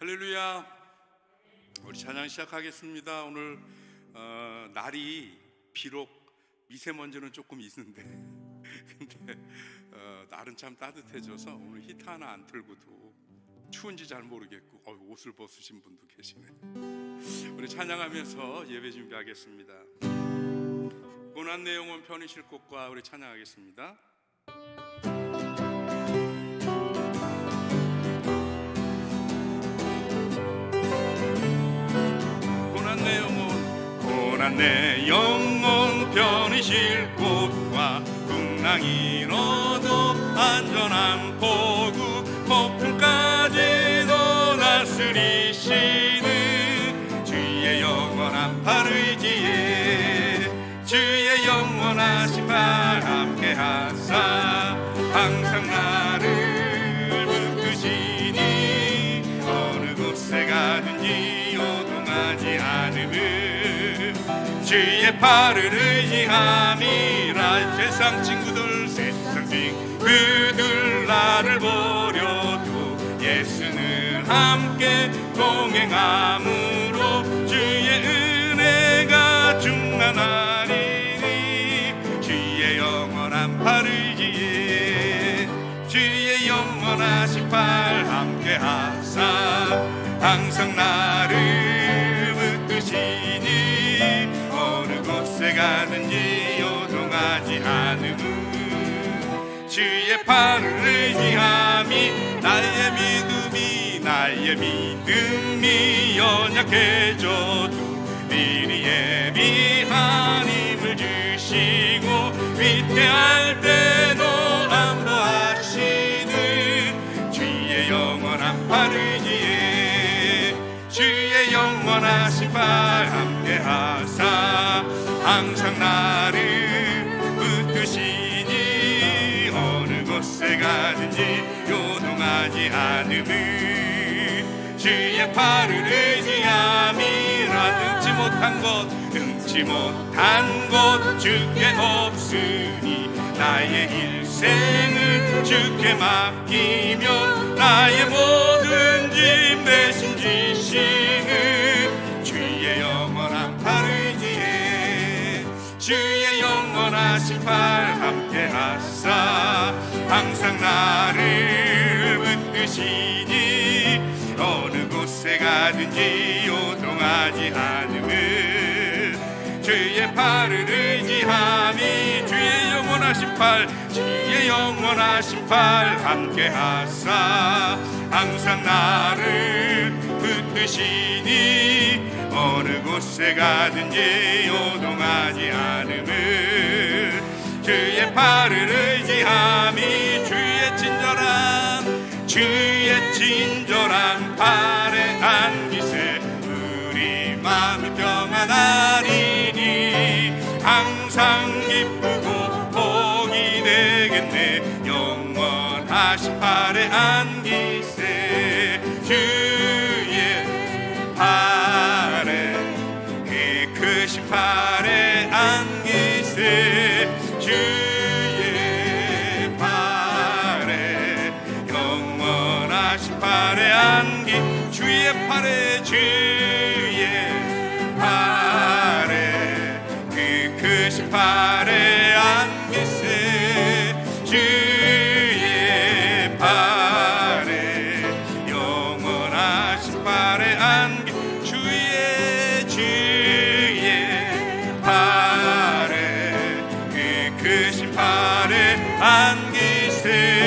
할렐루야. 우리 찬양 시작하겠습니다. 오늘 날이 비록 미세먼지는 조금 있는데 근데 날은 참 따뜻해져서 오늘 히터 하나 안 틀고도 추운지 잘 모르겠고 옷을 벗으신 분도 계시네. 우리 찬양하면서 예배 준비하겠습니다. 고난 내 영혼 편히 쉴 곳과 우리 찬양하겠습니다. 고난 내 영혼 편히 쉴 곳과 풍랑이 너도 안전한 포구 폭풍까지도 다스리시는 주의 영원한 팔 의지에 주의 영원하신 팔 함께 하사 항상 나를 붙드시니 어느 곳에 가든지 요동하지 않음을 주의 팔을 의지함이라. 세상 친구들 나를 버려도 예수는 함께 동행함으로 주의 은혜가 충만하리니 주의 영원한 팔 의지에 주의 영원하신 팔 함께 하사 항상 나를 붙드시니 어느 곳에 가든지 요동하지 않음은 주의 팔을 의지함이. 나의 믿음이 연약해져도 미리 예비한 힘을 주시고 위태할 때도 안보하시는 주의 영원한 팔 의지에 주의 영원하신 팔 함께 하사 항상 나를 붙드시니 어느 곳에 가든지 요동하지 않음을 주의 팔을 의지함이라. 능치 못한 것 주께 없으니 나의 일생을 주께 맡기며 나의 모든 짐 대신 지시는 주의 영원한 팔 의지에 주의 영원하신 팔 함께 하사 항상 나를 붙드시니 어느 곳에 가든지 요동하지 않음을 주의 팔을 의지함이. 주의 영원하신 팔 주의 영원하신 팔 함께 하사 항상 나를 붙드시니 어느 곳에 가든지 요동하지 않음을 주의 팔을 의지함이. 주의 친절한 팔에 안기세 우리 마음이 평안하리니 항상 기쁘고 복이 되겠네. 영원하신 팔에 안기세 주의 팔에 그 크신 팔에 안기세 주의 팔에 안기. 주의 팔에 그 크신 팔에 안기세 주의 팔에 영원하신 팔에 안기. 주의 팔에 그 크신 팔에 안기세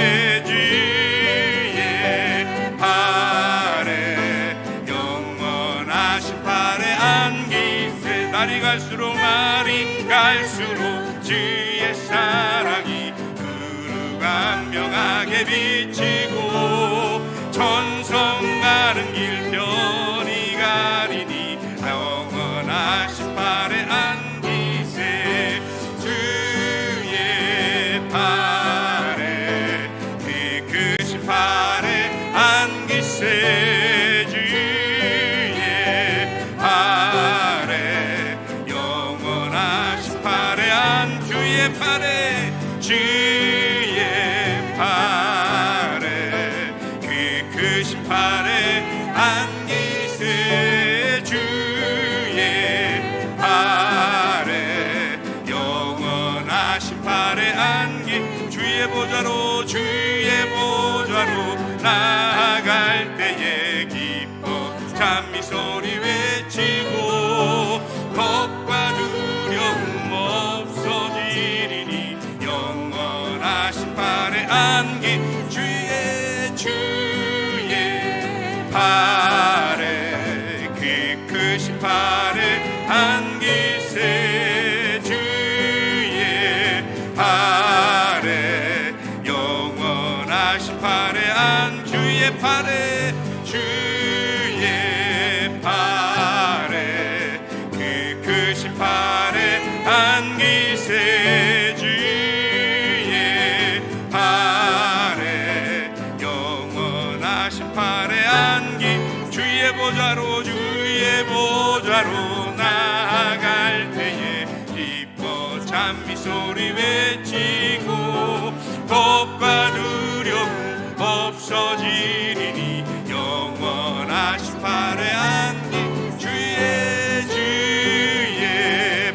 날이 갈수록 주의 사랑이 구루간명하게 비치고 천성 가는 길 편히 가리니 영원하신 팔에 안기세 주의 팔에 그 크신 팔에 안기세 주의 팔에 영원하신 팔에 안. 주의 팔에 주의 팔에 그 크신 팔에 안기세 주의 팔에 영원하신 팔에 안기 주의 보좌로 나아갈 때에 기뻐 찬미 소리 외치고 겁과 두려움 없어지리니 영원하신 팔에 안기 주의 팔에 그 크신 팔에 안기세 주의 팔에 영원하신 팔에 주의 팔에 그 크신 팔에 안기세 주의 팔에 영원하신 팔에 안기 주의 보좌로 나아갈 때에 기뻐 찬미 소리 외치고 겁과 두려움 없어지리니 영원하신 팔에 안기 주의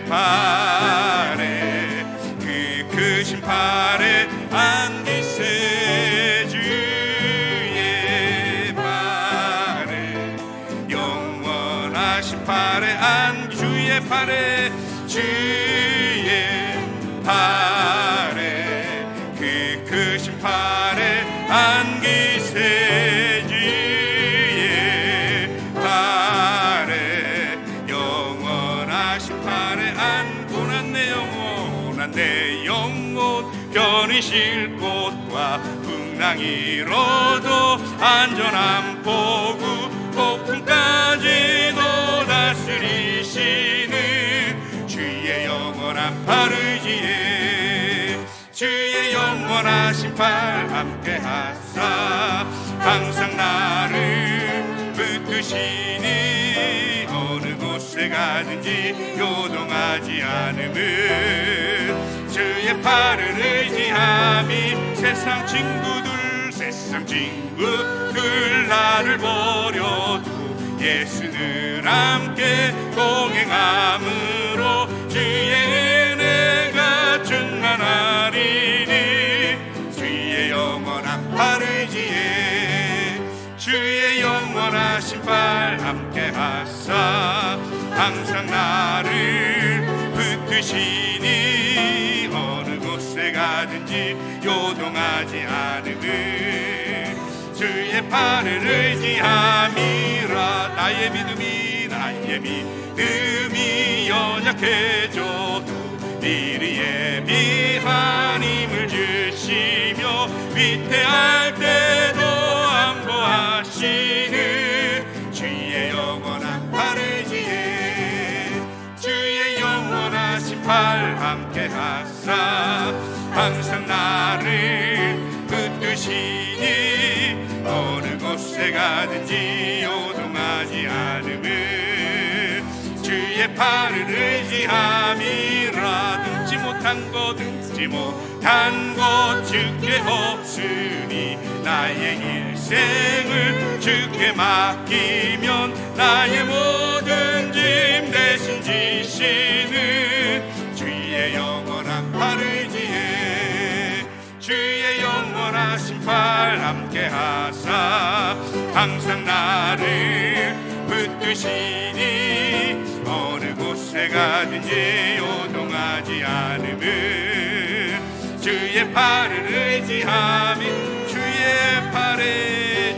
팔에 그 크신 팔에 안기세 주의 팔에 영원하신 팔에 안기 주의 팔에 그 크신 팔에 안기세 주의 팔에 영원하신 팔에 고난 내 영혼 편히 쉴 곳과 풍랑이로도 안전한 포구 폭풍까지도 다스리시는 주의 영원한 팔 의지에 주의 영원하신 팔 함께 하사 항상 나를 붙드시니 어느 곳에 가든지 요동하지 않음을 주의 팔을 의지함이 세상 친구들 나를 버려도 예수는 함께 동행함으로 주의 은혜가 충만하리니 주의 영원한 팔 의지에 주의 영원하신 팔 함께 하사 항상 나를 붙드시니 어느 곳에 가든지 요동하지 않음을 주의 팔을 의지함이라 나의 믿음이 연약해져도 미리 예비한 힘을 주시며 위태할 때도 안보하시는 주의 영원한 팔 의지에 주의 영원하신 팔 함께 하사 항상 나를 붙드시니 어느 곳에 가든지 요동하지 않음을 주의 팔을 의지함이라 등지 못한 것 주께 없으니 나의 일생을 주께 맡기면 나의 모든 짐 대신 지시는 주의 영원한 팔 의지에 주의 영원하신 팔 함께 하사 항상 나를 붙드시니 어느 곳에 가든지 요동하지 않음을 주의 팔을 의지함이 주의 팔에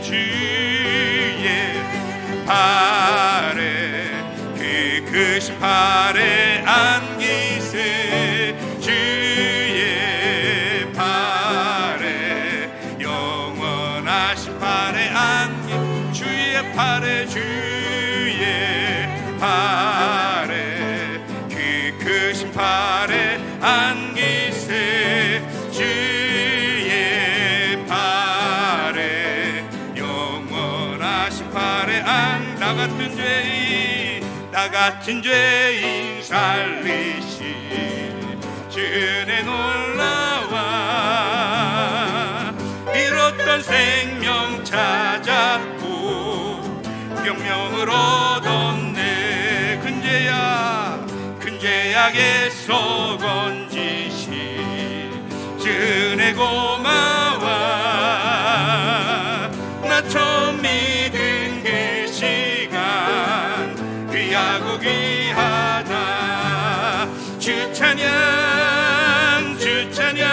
그 크신 팔에 안기세 주의 팔에 영원하신 팔에 안기 주의 팔에 그 크신 팔에 안기세 주의 팔에 영원하신 팔에 나 같은 죄인 살리신 주의 놀라와 잃었던 생명 찾았고 명령을 얻었네. 큰 죄악에서 건지신 은혜 고마워. 나 처음 믿은 그 시간 귀하고 귀하다. 주 찬양 주 찬양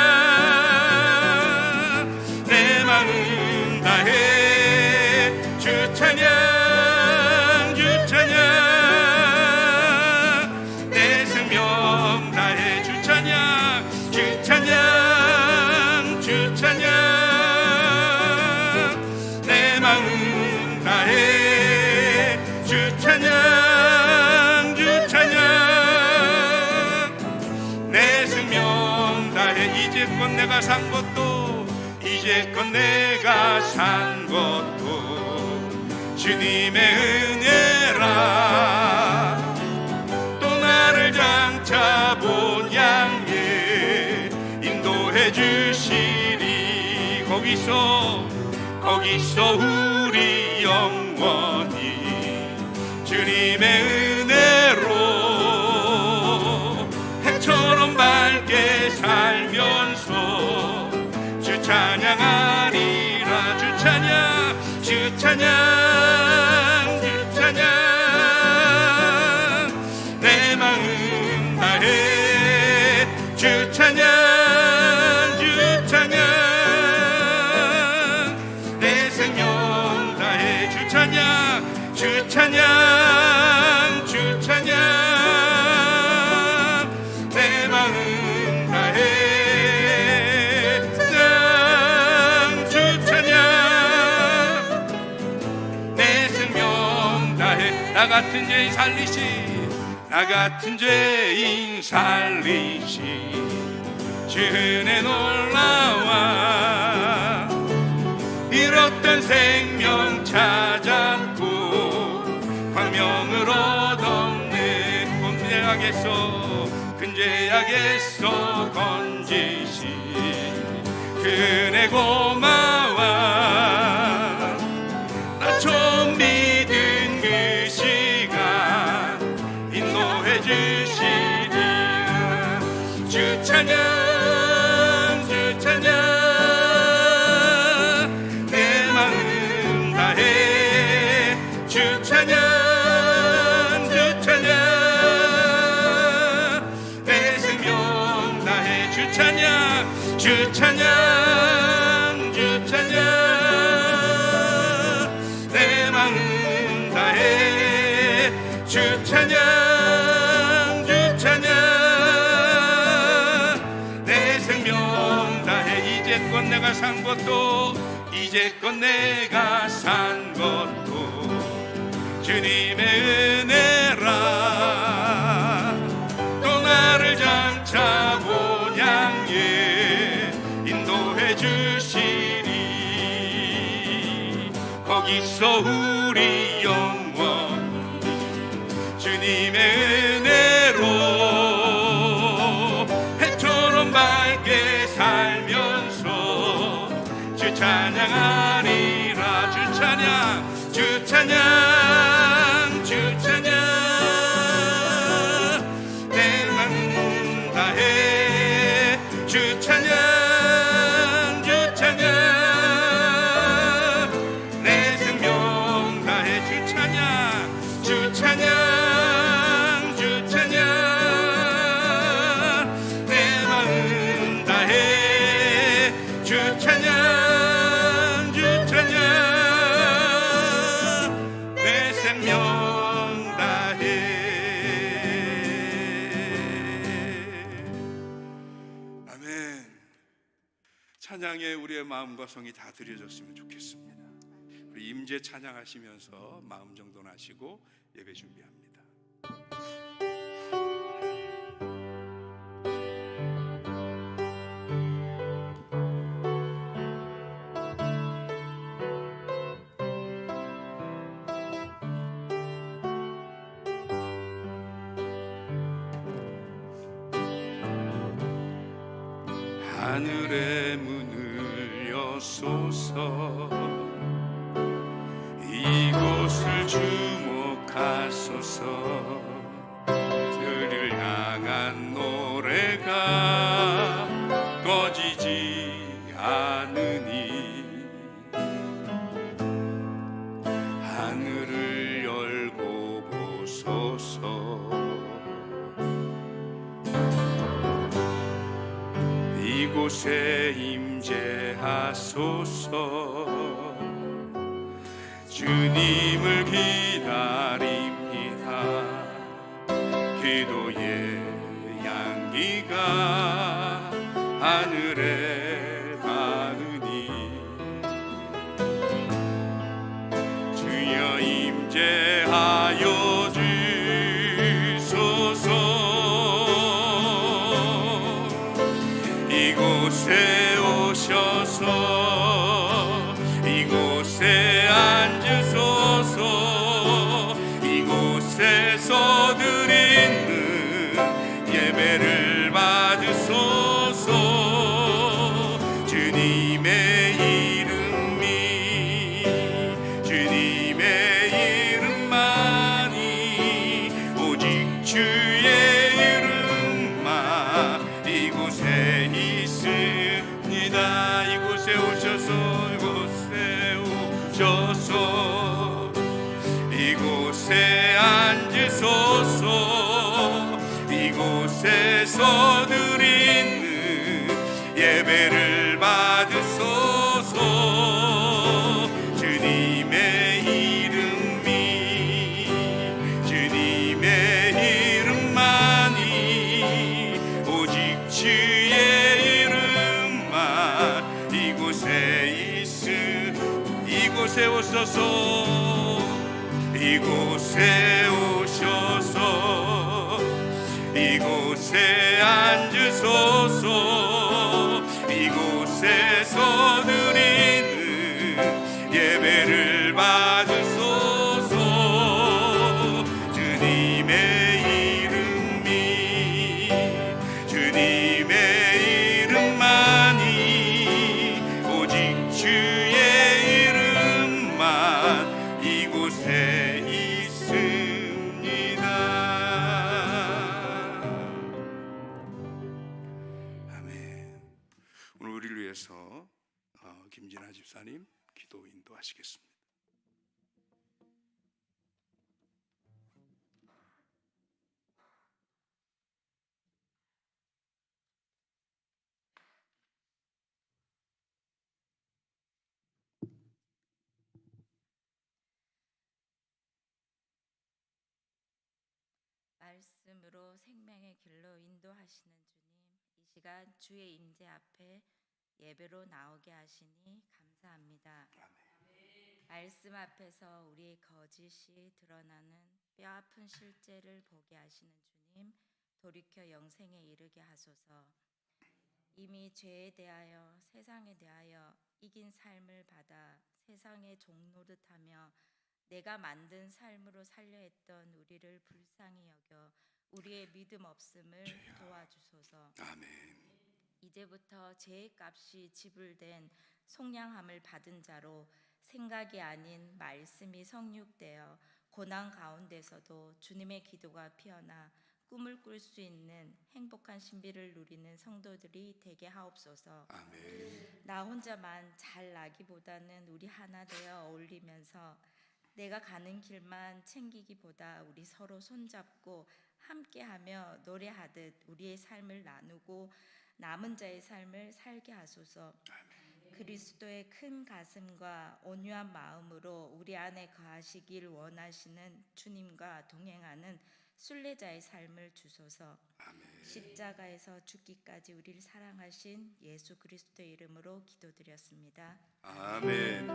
내 마음 다해. 주 찬양 주 찬양 내 생명 다해. 주 찬양 주 찬양 주 찬양 내 마음 다해. 주 찬양 주 찬양 내 생명 다해. 이제껏 내가 산 것도 이제껏 내가 산 것도 주님의 은혜라. 또 나를 장차 본 양에 인도해 주시리. 거기서 우리 영원히 주님의 은혜로 해처럼 밝게 살면서 주 찬양하리라. 주 찬양 주 찬양 주 찬양 내 마음 다해. 주 찬양 주 찬양 내 생명 다해. 주 찬양 주 찬양 주 찬양 내 마음 다해. 주 찬양 내 생명 다해. 나 같은 죄인 살리시. 나 같은 죄인 살리시. 주 은혜 놀라와. 잃었던 생명 찾았고 광명을 얻었네. 큰 죄악에서 건지신 그 은혜 고마워. 나 처음 믿은 그 시간 인도해 주시리. 주 찬양 주 찬양 내 마음 다해. 주 찬양 주 찬양 내 생명 다해. 주 찬양 주 찬양 주 찬양 내 마음 다해. 주 찬양 주 찬양 내 생명 다해. 이제껏 내가 산 것도 이제껏 내가 산 것도 주님의 은혜라. 또 나를 장차 본 양에 인도해 주시리. 거기서 우리 영원히 주님의 은혜로 해처럼 밝게 살면서 주 찬양하리라. 주 찬양 주 찬양 주 찬양 내 마음 다해. 주 찬양 주 찬양 내 생명 다해. 주 찬양 주 찬양 주 찬양 내 마음 다해. 주 찬양 주 찬양 내 생명 다해. 아멘. 찬양에 우리의 마음과 성이 다 드려졌으면 좋겠습니다. 우리 임재 찬양하시면서 마음 정돈하시고 예배 준비합니다. 하늘의 문을 여소서. 이곳을 주 주소서. 들을 향한 노래가 꺼지지 않으니 하늘을 열고 보소서. 이곳에 임재하소서. 주님을 기다립니다. 기도의 향기가 하늘에 닿으니 주여 임재하여 주소서. 이곳에 오셔서 이곳에 앉으소서. 이곳에서 드리는 예배를 받으소서. 주님의 이름이 주님의 이름만이 오직 주의 이름만 이곳에 있습니다. 이곳에 오셔서 이곳에 오셔서 이곳에 앉으소서. 이곳에서 드리는 예배를 받으소서. 주님의 이름이 주님의 이름만이 오직 주의 이름만 이곳에 이곳에 오셔서 이곳에 오셔서 이곳에 앉으소서. 이곳에서 드리는 예배를 받으소서. 주님의 이름이 주님의 이름만이 오직 주의 이름만 이곳에 있습니다. 아멘. 오늘 우리를 위해서 김진아 집사님 기도 인도하시겠습니다. 말씀으로 생명의 길로 인도하시는 주님, 이 시간 주의 임재 앞에 예배로 나오게 하시니 감사합니다. 말씀 앞에서 우리의 거짓이 드러나는 뼈아픈 실제를 보게 하시는 주님, 돌이켜 영생에 이르게 하소서. 이미 죄에 대하여 세상에 대하여 이긴 삶을 받아 세상의 종노릇하며 내가 만든 삶으로 살려 했던 우리를 불쌍히 여겨 우리의 믿음 없음을 도와주소서. 아멘. 이제부터 죄의 값이 지불된 속량함을 받은 자로 생각이 아닌 말씀이 성육되어 고난 가운데서도 주님의 기도가 피어나 꿈을 꿀 수 있는 행복한 신비를 누리는 성도들이 되게 하옵소서. 아멘. 나 혼자만 잘 나기보다는 우리 하나 되어 어울리면서 내가 가는 길만 챙기기보다 우리 서로 손잡고 함께하며 노래하듯 우리의 삶을 나누고 남은 자의 삶을 살게 하소서. 그리스도의 큰 가슴과 온유한 마음으로 우리 안에 거하시길 원하시는 주님과 동행하는 순례자의 삶을 주소서. 아멘. 십자가에서 죽기까지 우리를 사랑하신 예수 그리스도의 이름으로 기도드렸습니다. 아멘.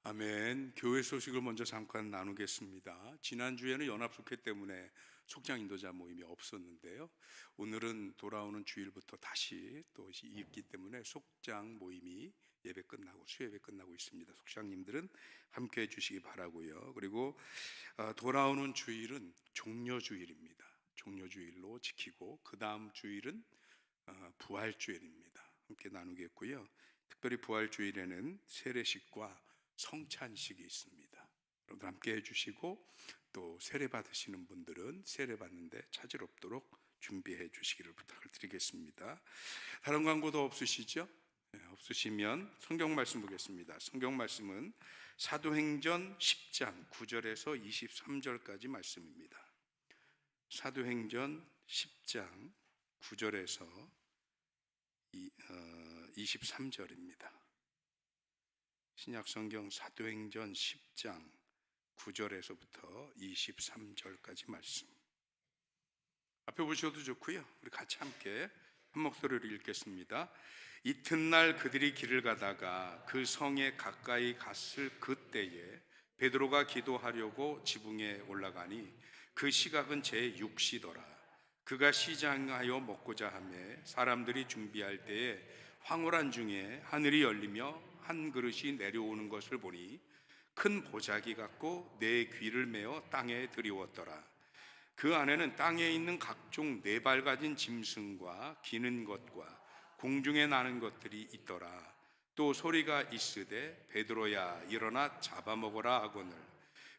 아멘. 교회 소식을 먼저 잠깐 나누겠습니다. 지난주에는 연합속회 때문에 속장 인도자 모임이 없었는데요. 오늘은 돌아오는 주일부터 다시 또 있기 때문에 속장 모임이 예배 끝나고 수예배 끝나고 있습니다. 속장님들은 함께 해주시기 바라고요. 그리고 돌아오는 주일은 종려주일입니다. 종려주일로 지키고 그 다음 주일은 부활주일입니다. 함께 나누겠고요. 특별히 부활주일에는 세례식과 성찬식이 있습니다. 여러분들 함께 해주시고 또 세례 받으시는 분들은 세례 받는데 차질 없도록 준비해 주시기를 부탁을 드리겠습니다. 다른 광고도 없으시죠? 네, 없으시면 성경 말씀 보겠습니다. 성경 말씀은 사도행전 10장 9절에서 23절까지 말씀입니다. 사도행전 10장 9절에서 23절입니다. 신약성경 사도행전 10장 9절에서부터 23절까지 말씀. 앞에 보셔도 좋고요. 우리 같이 함께 한 목소리로 읽겠습니다. 이튿날 그들이 길을 가다가 그 성에 가까이 갔을 그때에 베드로가 기도하려고 지붕에 올라가니 그 시각은 제6시더라. 그가 시장하여 먹고자 하매 사람들이 준비할 때에 황홀한 중에 하늘이 열리며 한 그릇이 내려오는 것을 보니 큰 보자기 같고 내 귀를 메어 땅에 들이웠더라. 그 안에는 땅에 있는 각종 네 발 가진 짐승과 기는 것과 공중에 나는 것들이 있더라. 또 소리가 있으되 베드로야 일어나 잡아먹어라 하거늘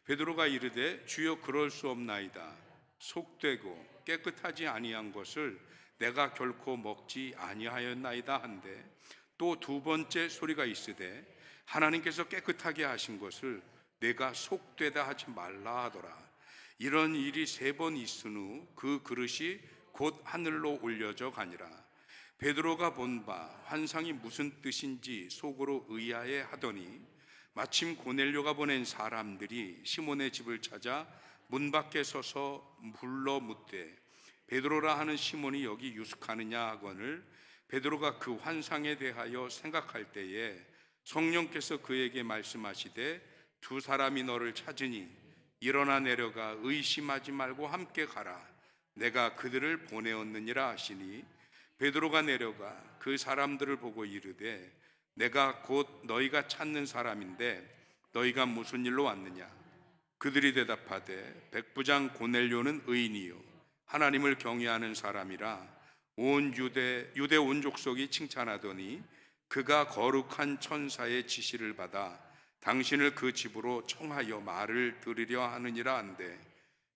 베드로가 이르되 주여 그럴 수 없나이다. 속되고 깨끗하지 아니한 것을 내가 결코 먹지 아니하였나이다 한데 또 두 번째 소리가 있으되 하나님께서 깨끗하게 하신 것을 내가 속되다 하지 말라 하더라. 이런 일이 3번 있은 후 그 그릇이 곧 하늘로 올려져 가니라. 베드로가 본 바 환상이 무슨 뜻인지 속으로 의아해 하더니 마침 고넬료가 보낸 사람들이 시몬의 집을 찾아 문 밖에 서서 불러 묻되 베드로라 하는 시몬이 여기 유숙하느냐 하거늘 베드로가 그 환상에 대하여 생각할 때에 성령께서 그에게 말씀하시되 두 사람이 너를 찾으니 일어나 내려가 의심하지 말고 함께 가라. 내가 그들을 보내었느니라 하시니 베드로가 내려가 그 사람들을 보고 이르되 내가 곧 너희가 찾는 사람인데 너희가 무슨 일로 왔느냐. 그들이 대답하되 백부장 고넬료는 의인이요 하나님을 경외하는 사람이라 온 유대 온 족속이 칭찬하더니 그가 거룩한 천사의 지시를 받아 당신을 그 집으로 청하여 말을 들으려 하느니라 한데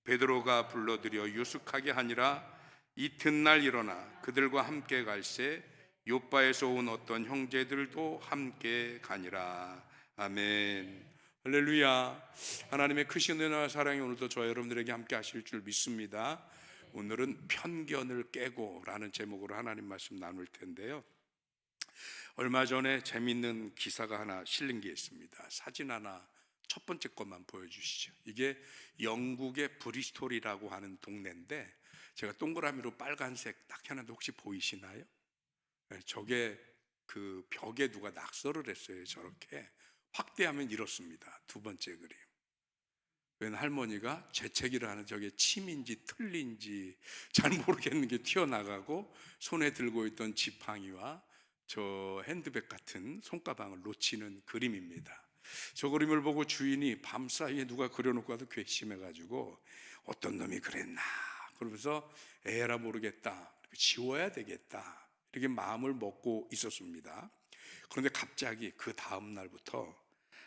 베드로가 불러들여 유숙하게 하니라. 이튿날 일어나 그들과 함께 갈새 요바에서 온 어떤 형제들도 함께 가니라. 아멘. 할렐루야. 하나님의 크신 은혜와 사랑이 오늘도 저와 여러분들에게 함께 하실 줄 믿습니다. 오늘은 편견을 깨고 라는 제목으로 하나님 말씀 나눌 텐데요. 얼마 전에 재밌는 기사가 하나 실린 게 있습니다. 사진 하나 첫 번째 것만 보여주시죠. 이게 영국의 브리스톨이라고 하는 동네인데 제가 동그라미로 빨간색 딱 해놨는데 혹시 보이시나요? 네, 저게 그 벽에 누가 낙서를 했어요. 저렇게 확대하면 이렇습니다. 두 번째 그림. 웬 할머니가 재채기를 하는 저게 침인지 틀린지 잘 모르겠는 게 튀어나가고 손에 들고 있던 지팡이와 저 핸드백 같은 손가방을 놓치는 그림입니다. 저 그림을 보고 주인이 밤사이에 누가 그려놓고 와도 괘씸해가지고 어떤 놈이 그랬나 그러면서 에라 모르겠다 지워야 되겠다 이렇게 마음을 먹고 있었습니다. 그런데 갑자기 그 다음 날부터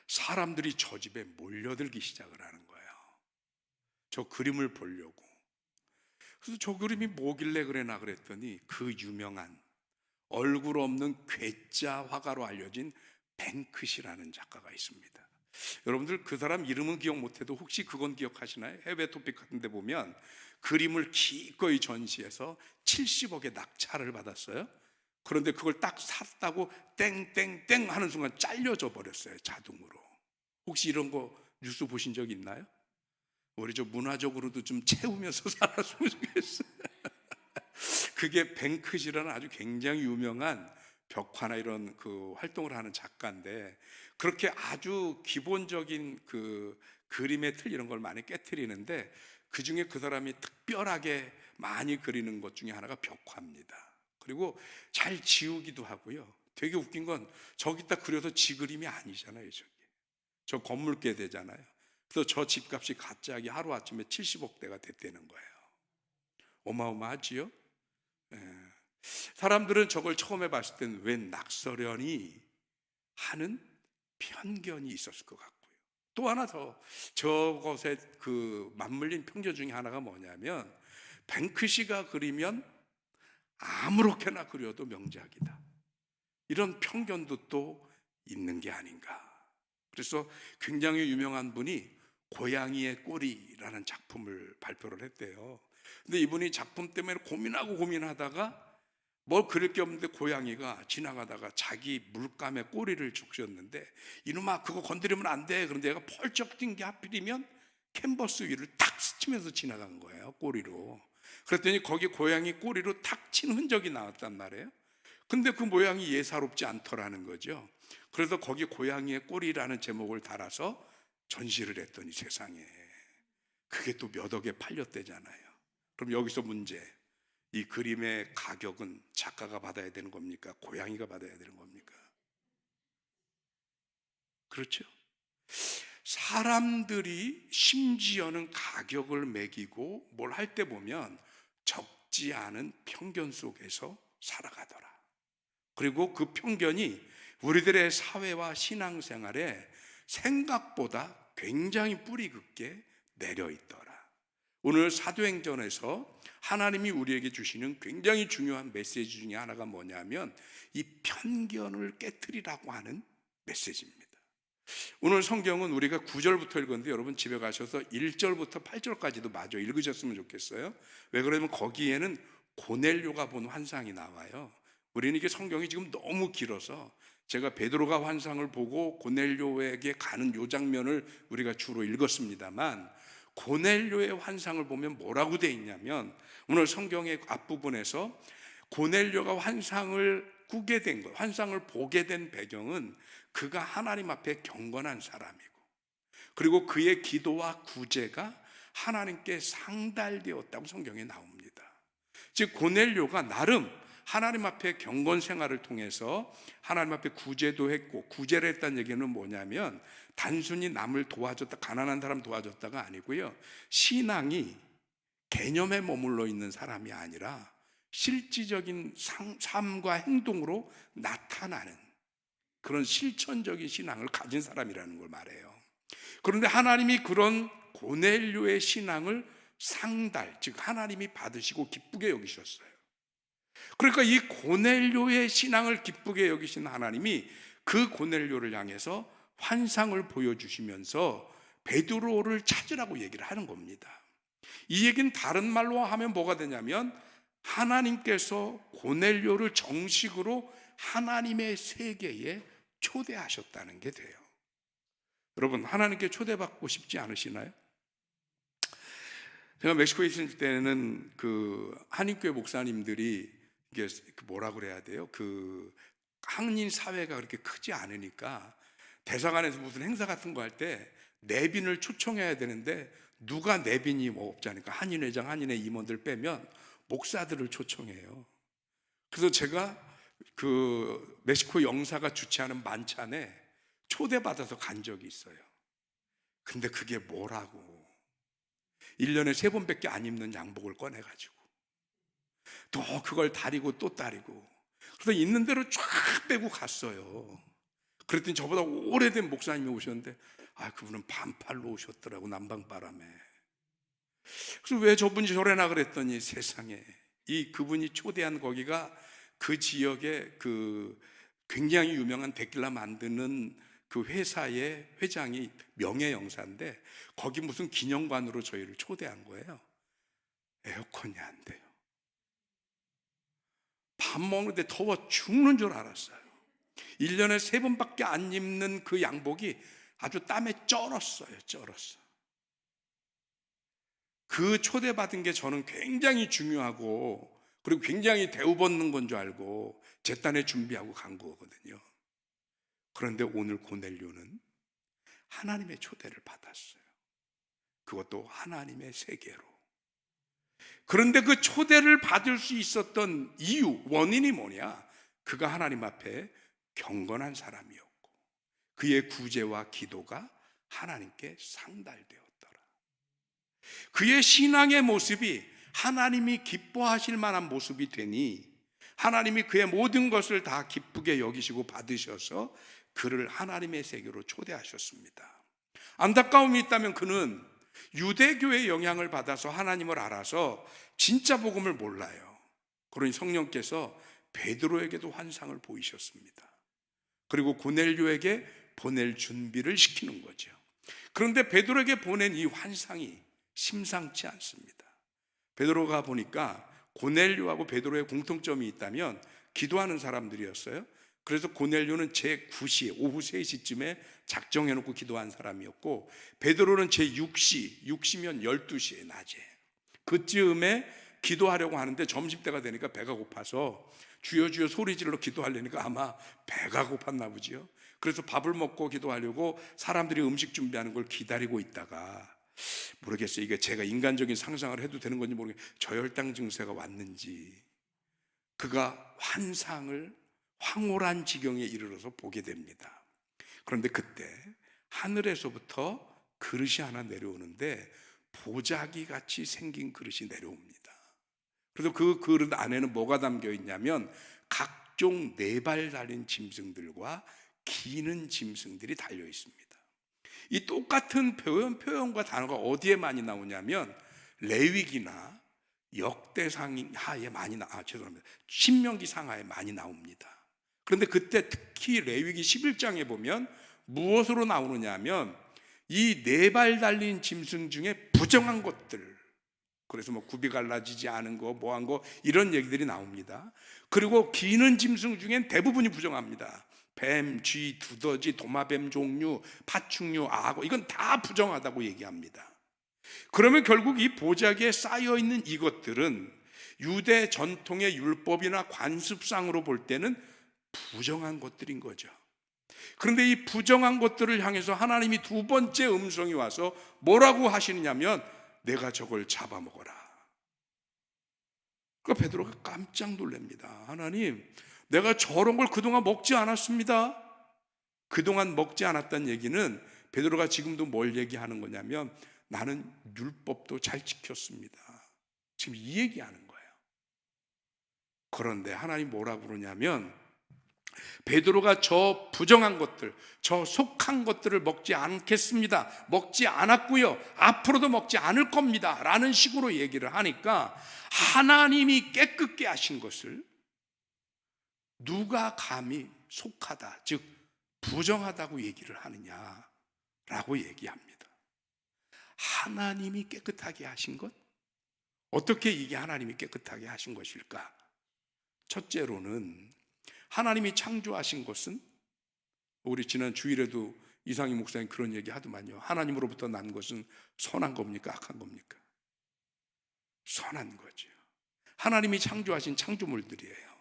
사람들이 저 집에 몰려들기 시작을 하는 거예요. 저 그림을 보려고. 그래서 저 그림이 뭐길래 그래나 그랬더니 그 유명한 얼굴 없는 괴짜 화가로 알려진 뱅크시라는 작가가 있습니다. 여러분들 그 사람 이름은 기억 못해도 혹시 그건 기억하시나요? 해외 토픽 같은 데 보면 그림을 기꺼이 전시해서 70억의 낙찰을 받았어요. 그런데 그걸 딱 샀다고 땡땡땡 하는 순간 잘려져 버렸어요. 자동으로. 혹시 이런 거 뉴스 보신 적 있나요? 우리 좀 문화적으로도 좀 채우면서 살았으면 좋겠어요. 그게 뱅크시라는 아주 굉장히 유명한 벽화나 이런 그 활동을 하는 작가인데, 그렇게 아주 기본적인 그 그림의 틀 이런 걸 많이 깨트리는데, 그 중에 그 사람이 특별하게 많이 그리는 것 중에 하나가 벽화입니다. 그리고 잘 지우기도 하고요. 되게 웃긴 건 저기다 그려서 지 그림이 아니잖아요. 저 건물 깨 되잖아요. 그래서 저 집값이 갑자기 하루아침에 70억대가 됐다는 거예요. 어마어마하지요? 예. 사람들은 저걸 처음에 봤을 때는 웬 낙서련이 하는 편견이 있었을 것 같고요. 또 하나 더 저것에 그 맞물린 편견 중에 하나가 뭐냐면, 뱅크시가 그리면 아무렇게나 그려도 명작이다, 이런 편견도 또 있는 게 아닌가. 그래서 굉장히 유명한 분이 고양이의 꼬리라는 작품을 발표를 했대요. 근데 이분이 작품 때문에 고민하다가 뭘 그릴 게 없는데 고양이가 지나가다가 자기 물감에 꼬리를 적셨는데, 이놈아 그거 건드리면 안 돼. 그런데 얘가 펄쩍 뛴 게 하필이면 캔버스 위를 탁 스치면서 지나간 거예요, 꼬리로. 그랬더니 거기 고양이 꼬리로 탁 친 흔적이 나왔단 말이에요. 근데 그 모양이 예사롭지 않더라는 거죠. 그래서 거기 고양이의 꼬리라는 제목을 달아서 전시를 했더니 세상에 그게 또 몇 억에 팔렸대잖아요. 그럼 여기서 문제, 이 그림의 가격은 작가가 받아야 되는 겁니까? 고양이가 받아야 되는 겁니까? 그렇죠? 사람들이 심지어는 가격을 매기고 뭘 할 때 보면 적지 않은 편견 속에서 살아가더라. 그리고 그 편견이 우리들의 사회와 신앙생활에 생각보다 굉장히 뿌리 깊게 내려있더라. 오늘 사도행전에서 하나님이 우리에게 주시는 굉장히 중요한 메시지 중에 하나가 뭐냐면, 이 편견을 깨트리라고 하는 메시지입니다. 오늘 성경은 우리가 9절부터 읽었는데, 여러분 집에 가셔서 1절부터 8절까지도 마저 읽으셨으면 좋겠어요. 왜 그러냐면 거기에는 고넬료가 본 환상이 나와요. 우리는 이게 성경이 지금 너무 길어서 제가 베드로가 환상을 보고 고넬료에게 가는 요 장면을 우리가 주로 읽었습니다만, 고넬료의 환상을 보면 뭐라고 돼 있냐면, 오늘 성경의 앞부분에서 고넬료가 환상을 꾸게 된 것, 환상을 보게 된 배경은 그가 하나님 앞에 경건한 사람이고, 그리고 그의 기도와 구제가 하나님께 상달되었다고 성경에 나옵니다. 즉 고넬료가 나름 하나님 앞에 경건 생활을 통해서 하나님 앞에 구제도 했고, 구제를 했다는 얘기는 뭐냐면 단순히 남을 도와줬다, 가난한 사람 도와줬다가 아니고요, 신앙이 개념에 머물러 있는 사람이 아니라 실질적인 삶과 행동으로 나타나는 그런 실천적인 신앙을 가진 사람이라는 걸 말해요. 그런데 하나님이 그런 고넬료의 신앙을 상달, 즉 하나님이 받으시고 기쁘게 여기셨어요. 그러니까 이 고넬료의 신앙을 기쁘게 여기신 하나님이 그 고넬료를 향해서 환상을 보여주시면서 베드로를 찾으라고 얘기를 하는 겁니다. 이 얘기는 다른 말로 하면 뭐가 되냐면, 하나님께서 고넬료를 정식으로 하나님의 세계에 초대하셨다는 게 돼요. 여러분, 하나님께 초대받고 싶지 않으시나요? 제가 멕시코에 있을 때는 그 한인교회 목사님들이 이게 뭐라 그래야 돼요? 그 한인 사회가 그렇게 크지 않으니까 대사관에서 무슨 행사 같은 거 할 때 내빈을 초청해야 되는데, 누가 내빈이 뭐 없자니까 한인회장, 한인회 임원들 빼면 목사들을 초청해요. 그래서 제가 그 멕시코 영사가 주최하는 만찬에 초대받아서 간 적이 있어요. 근데 그게 뭐라고, 1년에 3번밖에 안 입는 양복을 꺼내가지고 또 그걸 다리고 또 다리고, 그래서 있는 대로 쫙 빼고 갔어요. 그랬더니 저보다 오래된 목사님이 오셨는데, 그분은 반팔로 오셨더라고, 남방바람에. 그래서 왜 저분이 저래나 그랬더니, 세상에 그분이 초대한 거기가 그 지역에 그 굉장히 유명한 데킬라 만드는 그 회사의 회장이 명예영사인데, 거기 무슨 기념관으로 저희를 초대한 거예요. 에어컨이 안 돼요. 밥 먹는데 더워 죽는 줄 알았어요. 1년에 3번밖에 안 입는 그 양복이 아주 땀에 쩔었어요. 그 초대받은 게 저는 굉장히 중요하고 그리고 굉장히 대우받는 건 줄 알고 제단에 준비하고 간 거거든요. 그런데 오늘 고넬료는 하나님의 초대를 받았어요. 그것도 하나님의 세계로. 그런데 그 초대를 받을 수 있었던 이유, 원인이 뭐냐? 그가 하나님 앞에 경건한 사람이었고 그의 구제와 기도가 하나님께 상달되었더라. 그의 신앙의 모습이 하나님이 기뻐하실 만한 모습이 되니 하나님이 그의 모든 것을 다 기쁘게 여기시고 받으셔서 그를 하나님의 세계로 초대하셨습니다. 안타까움이 있다면 그는 유대교의 영향을 받아서 하나님을 알아서 진짜 복음을 몰라요. 그러니 성령께서 베드로에게도 환상을 보이셨습니다. 그리고 고넬료에게 보낼 준비를 시키는 거죠. 그런데 베드로에게 보낸 이 환상이 심상치 않습니다. 베드로가 보니까 고넬료하고 베드로의 공통점이 있다면 기도하는 사람들이었어요. 그래서 고넬료는 제9시 오후 3시쯤에 작정해놓고 기도한 사람이었고 베드로는 제6시 6시면 12시에 낮에 그쯤에 기도하려고 하는데 점심때가 되니까 배가 고파서 주여 주여 소리 질러 기도하려니까 아마 배가 고팠나 보지요. 그래서 밥을 먹고 기도하려고 사람들이 음식 준비하는 걸 기다리고 있다가 모르겠어요. 이게 제가 인간적인 상상을 해도 되는 건지 모르겠어요. 저혈당 증세가 왔는지 그가 환상을 황홀한 지경에 이르러서 보게 됩니다. 그런데 그때 하늘에서부터 그릇이 하나 내려오는데 보자기 같이 생긴 그릇이 내려옵니다. 그래서 그 그릇 안에는 뭐가 담겨 있냐면 각종 4발 달린 짐승들과 기는 짐승들이 달려 있습니다. 이 똑같은 표현과 단어가 어디에 많이 나오냐면 레위기나 역대상하에 많이 죄송합니다. 신명기 상하에 많이 나옵니다. 그런데 그때 특히 레위기 11장에 보면 무엇으로 나오느냐 하면 이 4발 달린 짐승 중에 부정한 것들, 그래서 뭐 굽이 갈라지지 않은 거, 뭐한 거 이런 얘기들이 나옵니다. 그리고 기는 짐승 중엔 대부분이 부정합니다. 뱀, 쥐, 두더지, 도마뱀 종류, 파충류, 악어 이건 다 부정하다고 얘기합니다. 그러면 결국 이 보자기에 쌓여 있는 이것들은 유대 전통의 율법이나 관습상으로 볼 때는 부정한 것들인 거죠. 그런데 이 부정한 것들을 향해서 하나님이 2번째 음성이 와서 뭐라고 하시느냐면 내가 저걸 잡아먹어라. 그러니까 베드로가 깜짝 놀랍니다. 하나님, 내가 저런 걸 그동안 먹지 않았습니다. 그동안 먹지 않았다는 얘기는 베드로가 지금도 뭘 얘기하는 거냐면 나는 율법도 잘 지켰습니다. 지금 이 얘기하는 거예요. 그런데 하나님 뭐라고 그러냐면 베드로가 저 부정한 것들, 저 속한 것들을 먹지 않겠습니다. 먹지 않았고요. 앞으로도 먹지 않을 겁니다. 라는 식으로 얘기를 하니까 하나님이 깨끗게 하신 것을 누가 감히 속하다, 즉 부정하다고 얘기를 하느냐라고 얘기합니다. 하나님이 깨끗하게 하신 것? 어떻게 이게 하나님이 깨끗하게 하신 것일까? 첫째로는 하나님이 창조하신 것은 우리 지난 주일에도 이상희 목사님 그런 얘기 하더만요. 하나님으로부터 난 것은 선한 겁니까? 악한 겁니까? 선한 거죠. 하나님이 창조하신 창조물들이에요.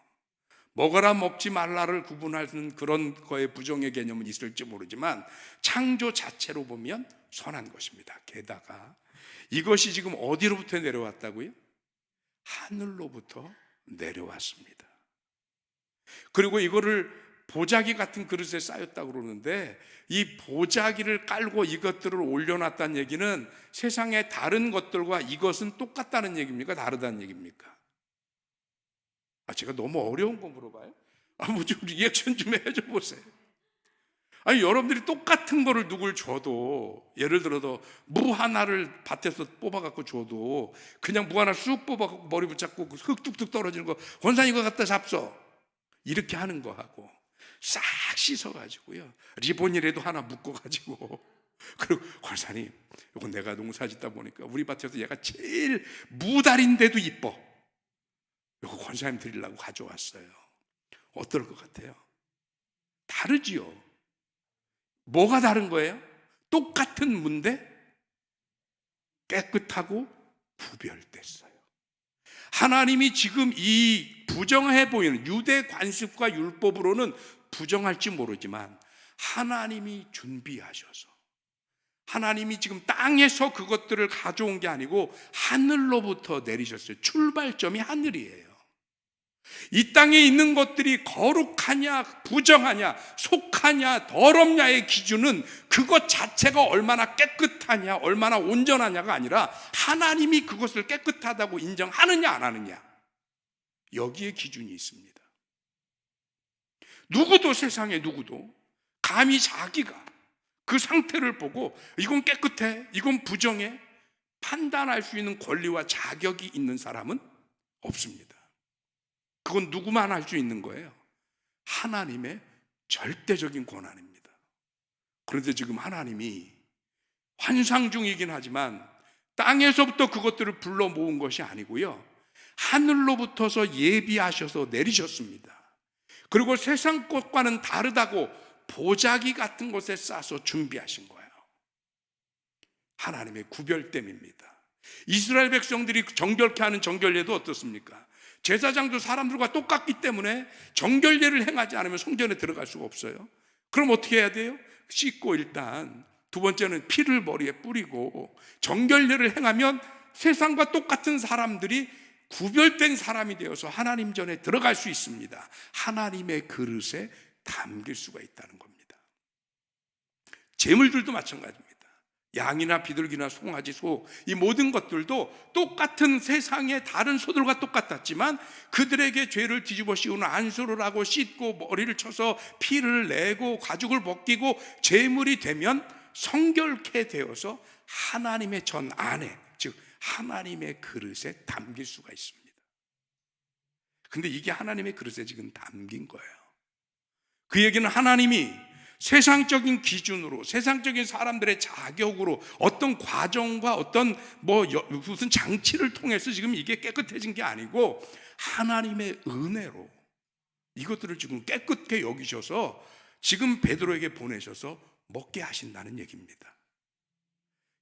먹어라 먹지 말라를 구분하는 그런 거에 부정의 개념은 있을지 모르지만 창조 자체로 보면 선한 것입니다. 게다가 이것이 지금 어디로부터 내려왔다고요? 하늘로부터 내려왔습니다. 그리고 이거를 보자기 같은 그릇에 쌓였다고 그러는데 이 보자기를 깔고 이것들을 올려놨다는 얘기는 세상의 다른 것들과 이것은 똑같다는 얘기입니까? 다르다는 얘기입니까? 제가 너무 어려운 거 물어봐요? 뭐 좀 리액션 좀 해줘 보세요. 아니 여러분들이 똑같은 거를 누굴 줘도 예를 들어서 무 하나를 밭에서 뽑아갖고 줘도 그냥 무 하나 쑥 뽑아갖고 머리 붙잡고 흙 뚝뚝 떨어지는 거 권사님 이거 갖다 잡숴 이렇게 하는 거하고 싹 씻어가지고요 리본이라도 하나 묶어가지고 그리고 권사님 이거 내가 농사 짓다 보니까 우리 밭에서 얘가 제일 무달인데도 이뻐 이거 권사님 드리려고 가져왔어요. 어떨 것 같아요? 다르지요. 뭐가 다른 거예요? 똑같은 무인데 깨끗하고 구별됐어요. 하나님이 지금 이 부정해 보이는 유대 관습과 율법으로는 부정할지 모르지만 하나님이 준비하셔서 하나님이 지금 땅에서 그것들을 가져온 게 아니고 하늘로부터 내리셨어요. 출발점이 하늘이에요. 이 땅에 있는 것들이 거룩하냐 부정하냐 속하냐 더럽냐의 기준은 그것 자체가 얼마나 깨끗하냐 얼마나 온전하냐가 아니라 하나님이 그것을 깨끗하다고 인정하느냐 안 하느냐, 여기에 기준이 있습니다. 누구도, 세상에 누구도 감히 자기가 그 상태를 보고 이건 깨끗해 이건 부정해 판단할 수 있는 권리와 자격이 있는 사람은 없습니다. 그건 누구만 할 수 있는 거예요. 하나님의 절대적인 권한입니다. 그런데 지금 하나님이 환상 중이긴 하지만 땅에서부터 그것들을 불러 모은 것이 아니고요, 하늘로부터서 예비하셔서 내리셨습니다. 그리고 세상 것과는 다르다고 보자기 같은 곳에 싸서 준비하신 거예요. 하나님의 구별됨입니다. 이스라엘 백성들이 정결케 하는 정결례도 어떻습니까? 제사장도 사람들과 똑같기 때문에 정결례를 행하지 않으면 성전에 들어갈 수가 없어요. 그럼 어떻게 해야 돼요? 씻고 일단 두 번째는 피를 머리에 뿌리고 정결례를 행하면 세상과 똑같은 사람들이 구별된 사람이 되어서 하나님 전에 들어갈 수 있습니다. 하나님의 그릇에 담길 수가 있다는 겁니다. 제물들도 마찬가지입니다. 양이나 비둘기나 송아지, 소, 이 모든 것들도 똑같은 세상의 다른 소들과 똑같았지만 그들에게 죄를 뒤집어 씌우는 안수를 하고 씻고 머리를 쳐서 피를 내고 가죽을 벗기고 제물이 되면 성결케 되어서 하나님의 전 안에, 즉 하나님의 그릇에 담길 수가 있습니다. 근데 이게 하나님의 그릇에 지금 담긴 거예요. 그 얘기는 하나님이 세상적인 기준으로, 세상적인 사람들의 자격으로 어떤 과정과 어떤 무슨 장치를 통해서 지금 이게 깨끗해진 게 아니고 하나님의 은혜로 이것들을 지금 깨끗하게 여기셔서 지금 베드로에게 보내셔서 먹게 하신다는 얘기입니다.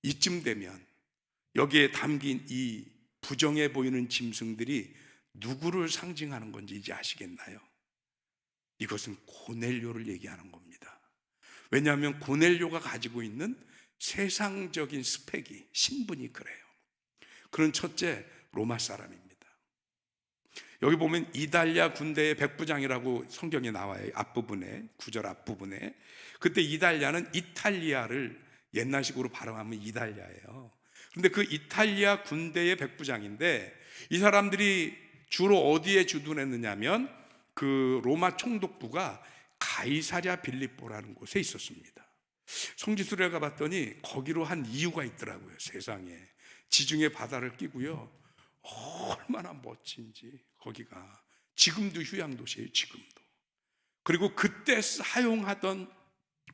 이쯤 되면 여기에 담긴 이 부정해 보이는 짐승들이 누구를 상징하는 건지 이제 아시겠나요? 이것은 고넬료를 얘기하는 겁니다. 왜냐하면 고넬료가 가지고 있는 세상적인 스펙이, 신분이 그래요. 그런 첫째, 로마 사람입니다. 여기 보면 이달리아 군대의 백부장이라고 성경에 나와요. 앞부분에, 구절 앞부분에. 그때 이달리아는 이탈리아를 옛날식으로 발음하면 이달리아예요. 그런데 그 이탈리아 군대의 백부장인데 이 사람들이 주로 어디에 주둔했느냐면 그 로마 총독부가 가이사랴 빌립보라는 곳에 있었습니다. 성지순례 가봤더니 거기로 한 이유가 있더라고요. 세상에 지중해 바다를 끼고요, 얼마나 멋진지. 거기가 지금도 휴양도시예요. 지금도. 그리고 그때 사용하던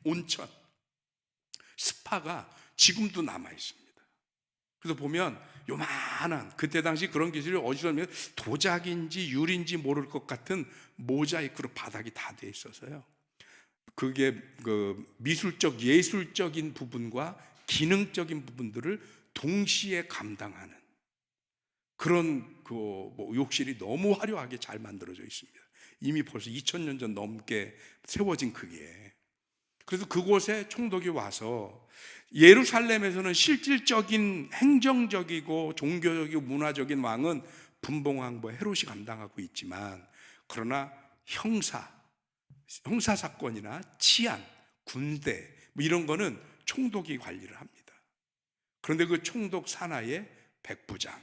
온천 스파가 지금도 남아 있습니다. 그래서 보면 요만한, 그때 당시 그런 기술이 어디서 하면 도자기인지 유리인지 모를 것 같은 모자이크로 바닥이 다 돼 있어서요, 그게 그 미술적 예술적인 부분과 기능적인 부분들을 동시에 감당하는 그런 그 욕실이 너무 화려하게 잘 만들어져 있습니다. 이미 벌써 2000년 전 넘게 세워진 그게. 그래서 그곳에 총독이 와서, 예루살렘에서는 실질적인 행정적이고 종교적이고 문화적인 왕은 분봉왕후 헤롯이 감당하고 있지만, 그러나 형사 사건이나 치안, 군대 이런 거는 총독이 관리를 합니다. 그런데 그 총독 산하에 백부장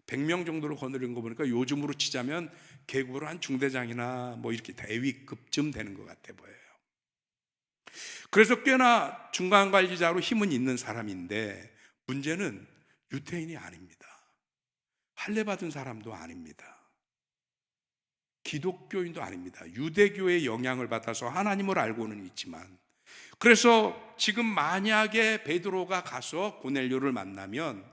100명 정도로 거느린 거 보니까 요즘으로 치자면 계급으로 한 중대장이나 이렇게 대위급쯤 되는 것 같아 보여요. 그래서 꽤나 중간 관리자로 힘은 있는 사람인데 문제는 유태인이 아닙니다. 할례 받은 사람도 아닙니다. 기독교인도 아닙니다. 유대교의 영향을 받아서 하나님을 알고는 있지만, 그래서 지금 만약에 베드로가 가서 고넬료를 만나면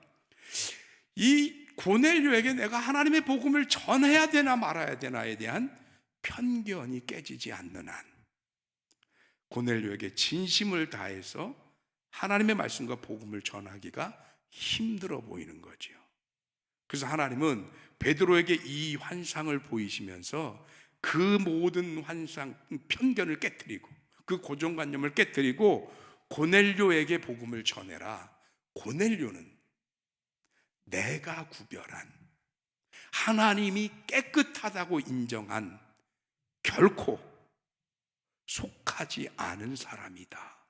이 고넬료에게 내가 하나님의 복음을 전해야 되나 말아야 되나에 대한 편견이 깨지지 않는 한 고넬료에게 진심을 다해서 하나님의 말씀과 복음을 전하기가 힘들어 보이는 거죠. 그래서 하나님은 베드로에게 이 환상을 보이시면서 그 모든 환상, 편견을 깨뜨리고 그 고정관념을 깨뜨리고 고넬료에게 복음을 전해라. 고넬료는 내가 구별한, 하나님이 깨끗하다고 인정한, 결코 속하지 않은 사람이다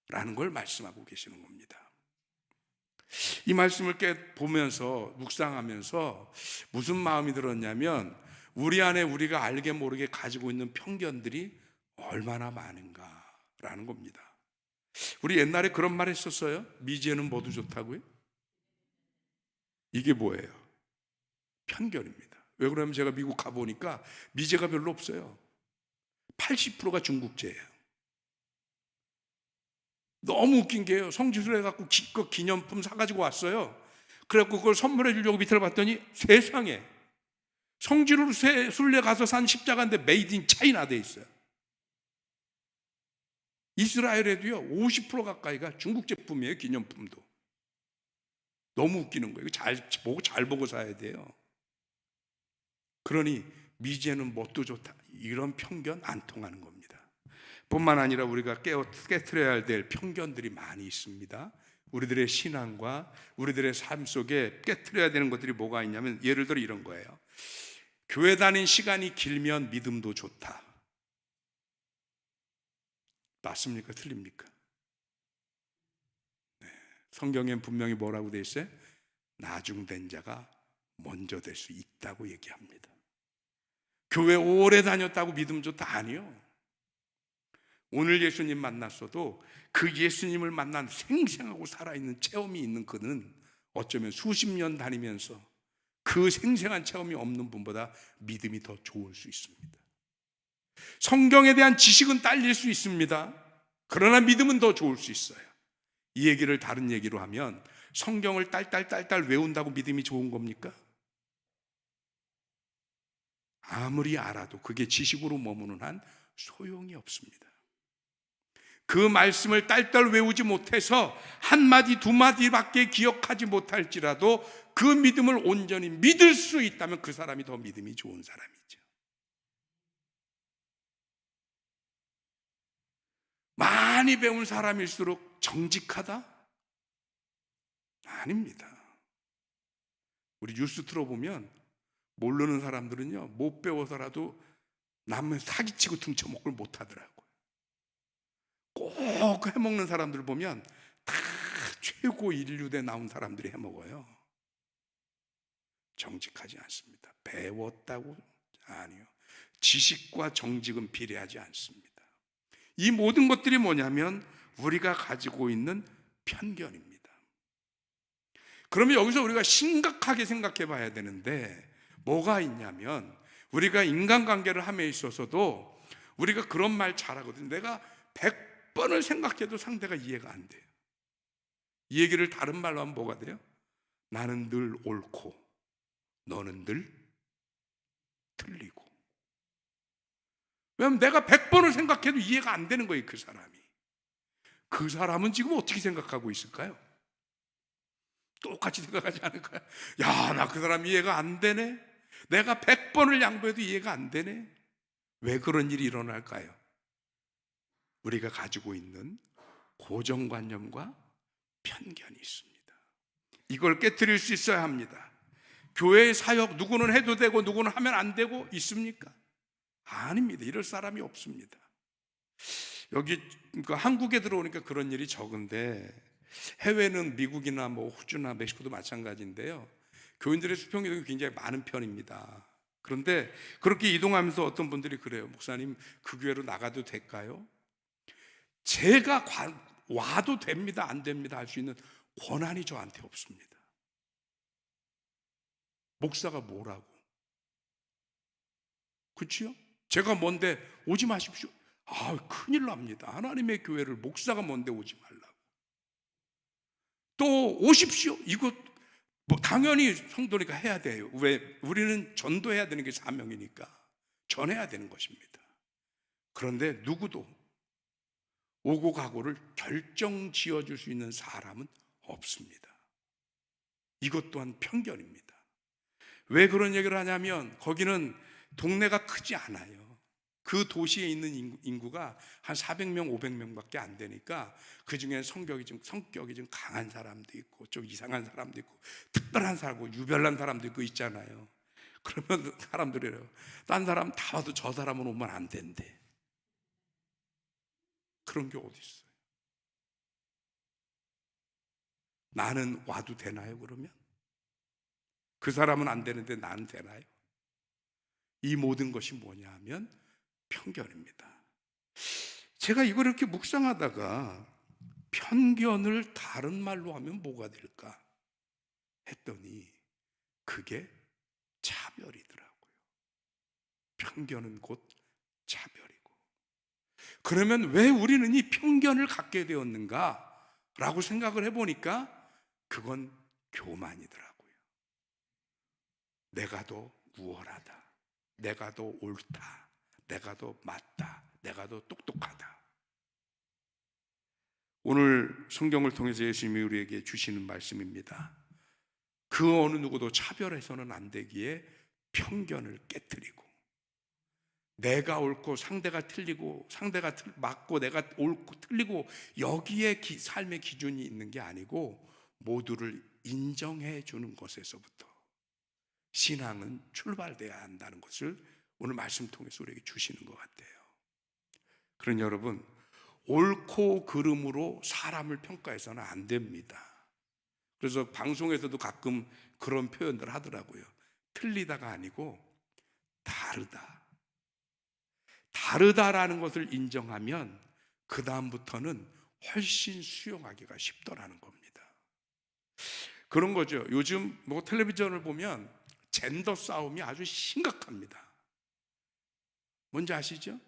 라는 걸 말씀하고 계시는 겁니다. 이 말씀을 보면서 묵상하면서 무슨 마음이 들었냐면, 우리 안에 우리가 알게 모르게 가지고 있는 편견들이 얼마나 많은가라는 겁니다. 우리 옛날에 그런 말 했었어요. 미제는 모두 좋다고요? 이게 뭐예요? 편견입니다. 왜 그러냐면 제가 미국 가보니까 미제가 별로 없어요. 80%가 중국제예요. 너무 웃긴 게요, 성지순례 해갖고 기껏 기념품 사가지고 왔어요. 그래갖고 그걸 선물해 주려고 밑을 봤더니 세상에, 성지순례 가서 산 십자가인데 메이드 인 차이나 돼 있어요. 이스라엘에도요 50% 가까이가 중국 제품이에요. 기념품도. 너무 웃기는 거예요. 잘 보고 사야 돼요. 그러니 미제는 뭣도 좋다, 이런 편견 안 통하는 겁니다. 뿐만 아니라 우리가 깨트려야 될 편견들이 많이 있습니다. 우리들의 신앙과 우리들의 삶 속에 깨트려야 되는 것들이 뭐가 있냐면, 예를 들어 이런 거예요. 교회 다닌 시간이 길면 믿음도 좋다. 맞습니까? 틀립니까? 네. 성경엔 분명히 뭐라고 돼 있어요? 나중된 자가 먼저 될 수 있다고 얘기합니다. 교회 오래 다녔다고 믿음 좋다? 아니요. 오늘 예수님 만났어도 그 예수님을 만난 생생하고 살아있는 체험이 있는 그는 어쩌면 수십 년 다니면서 그 생생한 체험이 없는 분보다 믿음이 더 좋을 수 있습니다. 성경에 대한 지식은 딸릴 수 있습니다. 그러나 믿음은 더 좋을 수 있어요. 이 얘기를 다른 얘기로 하면, 성경을 딸딸 외운다고 믿음이 좋은 겁니까? 아무리 알아도 그게 지식으로 머무는 한 소용이 없습니다. 그 말씀을 딸딸 외우지 못해서 한마디 두마디밖에 기억하지 못할지라도 그 믿음을 온전히 믿을 수 있다면 그 사람이 더 믿음이 좋은 사람이죠. 많이 배운 사람일수록 정직하다? 아닙니다. 우리 뉴스 틀어보면 모르는 사람들은요, 못 배워서라도 남을 사기치고 등쳐먹고 를 못하더라고요. 꼭 해먹는 사람들 보면 다 최고 인류대 나온 사람들이 해먹어요. 정직하지 않습니다. 배웠다고? 아니요. 지식과 정직은 비례하지 않습니다. 이 모든 것들이 뭐냐면 우리가 가지고 있는 편견입니다. 그러면 여기서 우리가 심각하게 생각해 봐야 되는데, 뭐가 있냐면, 우리가 인간관계를 함에 있어서도 우리가 그런 말 잘하거든요. 내가 100번을 생각해도 상대가 이해가 안 돼요. 이 얘기를 다른 말로 하면 뭐가 돼요? 나는 늘 옳고 너는 늘 틀리고. 왜냐하면 내가 100번을 생각해도 이해가 안 되는 거예요. 그 사람이. 그 사람은 지금 어떻게 생각하고 있을까요? 똑같이 생각하지 않을까요? 야, 나 그 사람 이해가 안 되네. 내가 100번을 양보해도 이해가 안 되네. 왜 그런 일이 일어날까요? 우리가 가지고 있는 고정관념과 편견이 있습니다. 이걸 깨트릴 수 있어야 합니다. 교회의 사역 누구는 해도 되고 누구는 하면 안 되고 있습니까? 아닙니다. 이럴 사람이 없습니다. 여기 한국에 들어오니까 그런 일이 적은데, 해외는 미국이나 호주나 멕시코도 마찬가지인데요, 교인들의 수평 이동이 굉장히 많은 편입니다. 그런데 그렇게 이동하면서 어떤 분들이 그래요. 목사님, 그 교회로 나가도 될까요? 제가 와도 됩니다, 안 됩니다 할 수 있는 권한이 저한테 없습니다. 목사가 뭐라고? 그렇지요? 제가 뭔데 오지 마십시오. 큰일 납니다. 하나님의 교회를 목사가 뭔데 오지 말라고. 또 오십시오. 이거 당연히 성도니까 해야 돼요. 왜? 우리는 전도해야 되는 게 사명이니까 전해야 되는 것입니다. 그런데 누구도 오고 가고를 결정 지어줄 수 있는 사람은 없습니다. 이것 또한 편견입니다. 왜 그런 얘기를 하냐면 거기는 동네가 크지 않아요. 그 도시에 있는 인구가 한 400명, 500명밖에 안 되니까 그 중에 성격이 좀 강한 사람도 있고 좀 이상한 사람도 있고 특별한 사람고 유별난 사람도 있고 있잖아요. 그러면 사람들이 이래요. 딴 사람 다 와도 저 사람은 오면 안 된대. 그런 게 어디 있어요? 나는 와도 되나요, 그러면? 그 사람은 안 되는데 나는 되나요? 이 모든 것이 뭐냐 하면 편견입니다. 제가 이걸 이렇게 묵상하다가 편견을 다른 말로 하면 뭐가 될까 했더니 그게 차별이더라고요. 편견은 곧 차별이고. 그러면 왜 우리는 이 편견을 갖게 되었는가 라고 생각을 해보니까 그건 교만이더라고요. 내가 더 우월하다, 내가 더 옳다, 내가 더 맞다, 내가 더 똑똑하다. 오늘 성경을 통해서 예수님이 우리에게 주시는 말씀입니다. 그 어느 누구도 차별해서는 안 되기에 편견을 깨트리고, 내가 옳고 상대가 틀리고, 상대가 맞고 내가 옳고 틀리고, 여기에 삶의 기준이 있는 게 아니고 모두를 인정해 주는 것에서부터 신앙은 출발돼야 한다는 것을 오늘 말씀 통해서 우리에게 주시는 것 같아요. 그런 여러분, 옳고 그름으로 사람을 평가해서는 안 됩니다. 그래서 방송에서도 가끔 그런 표현들 하더라고요. 틀리다가 아니고 다르다. 다르다라는 것을 인정하면 그 다음부터는 훨씬 수용하기가 쉽더라는 겁니다. 그런 거죠. 요즘 뭐 텔레비전을 보면 젠더 싸움이 아주 심각합니다. 뭔지 아시죠?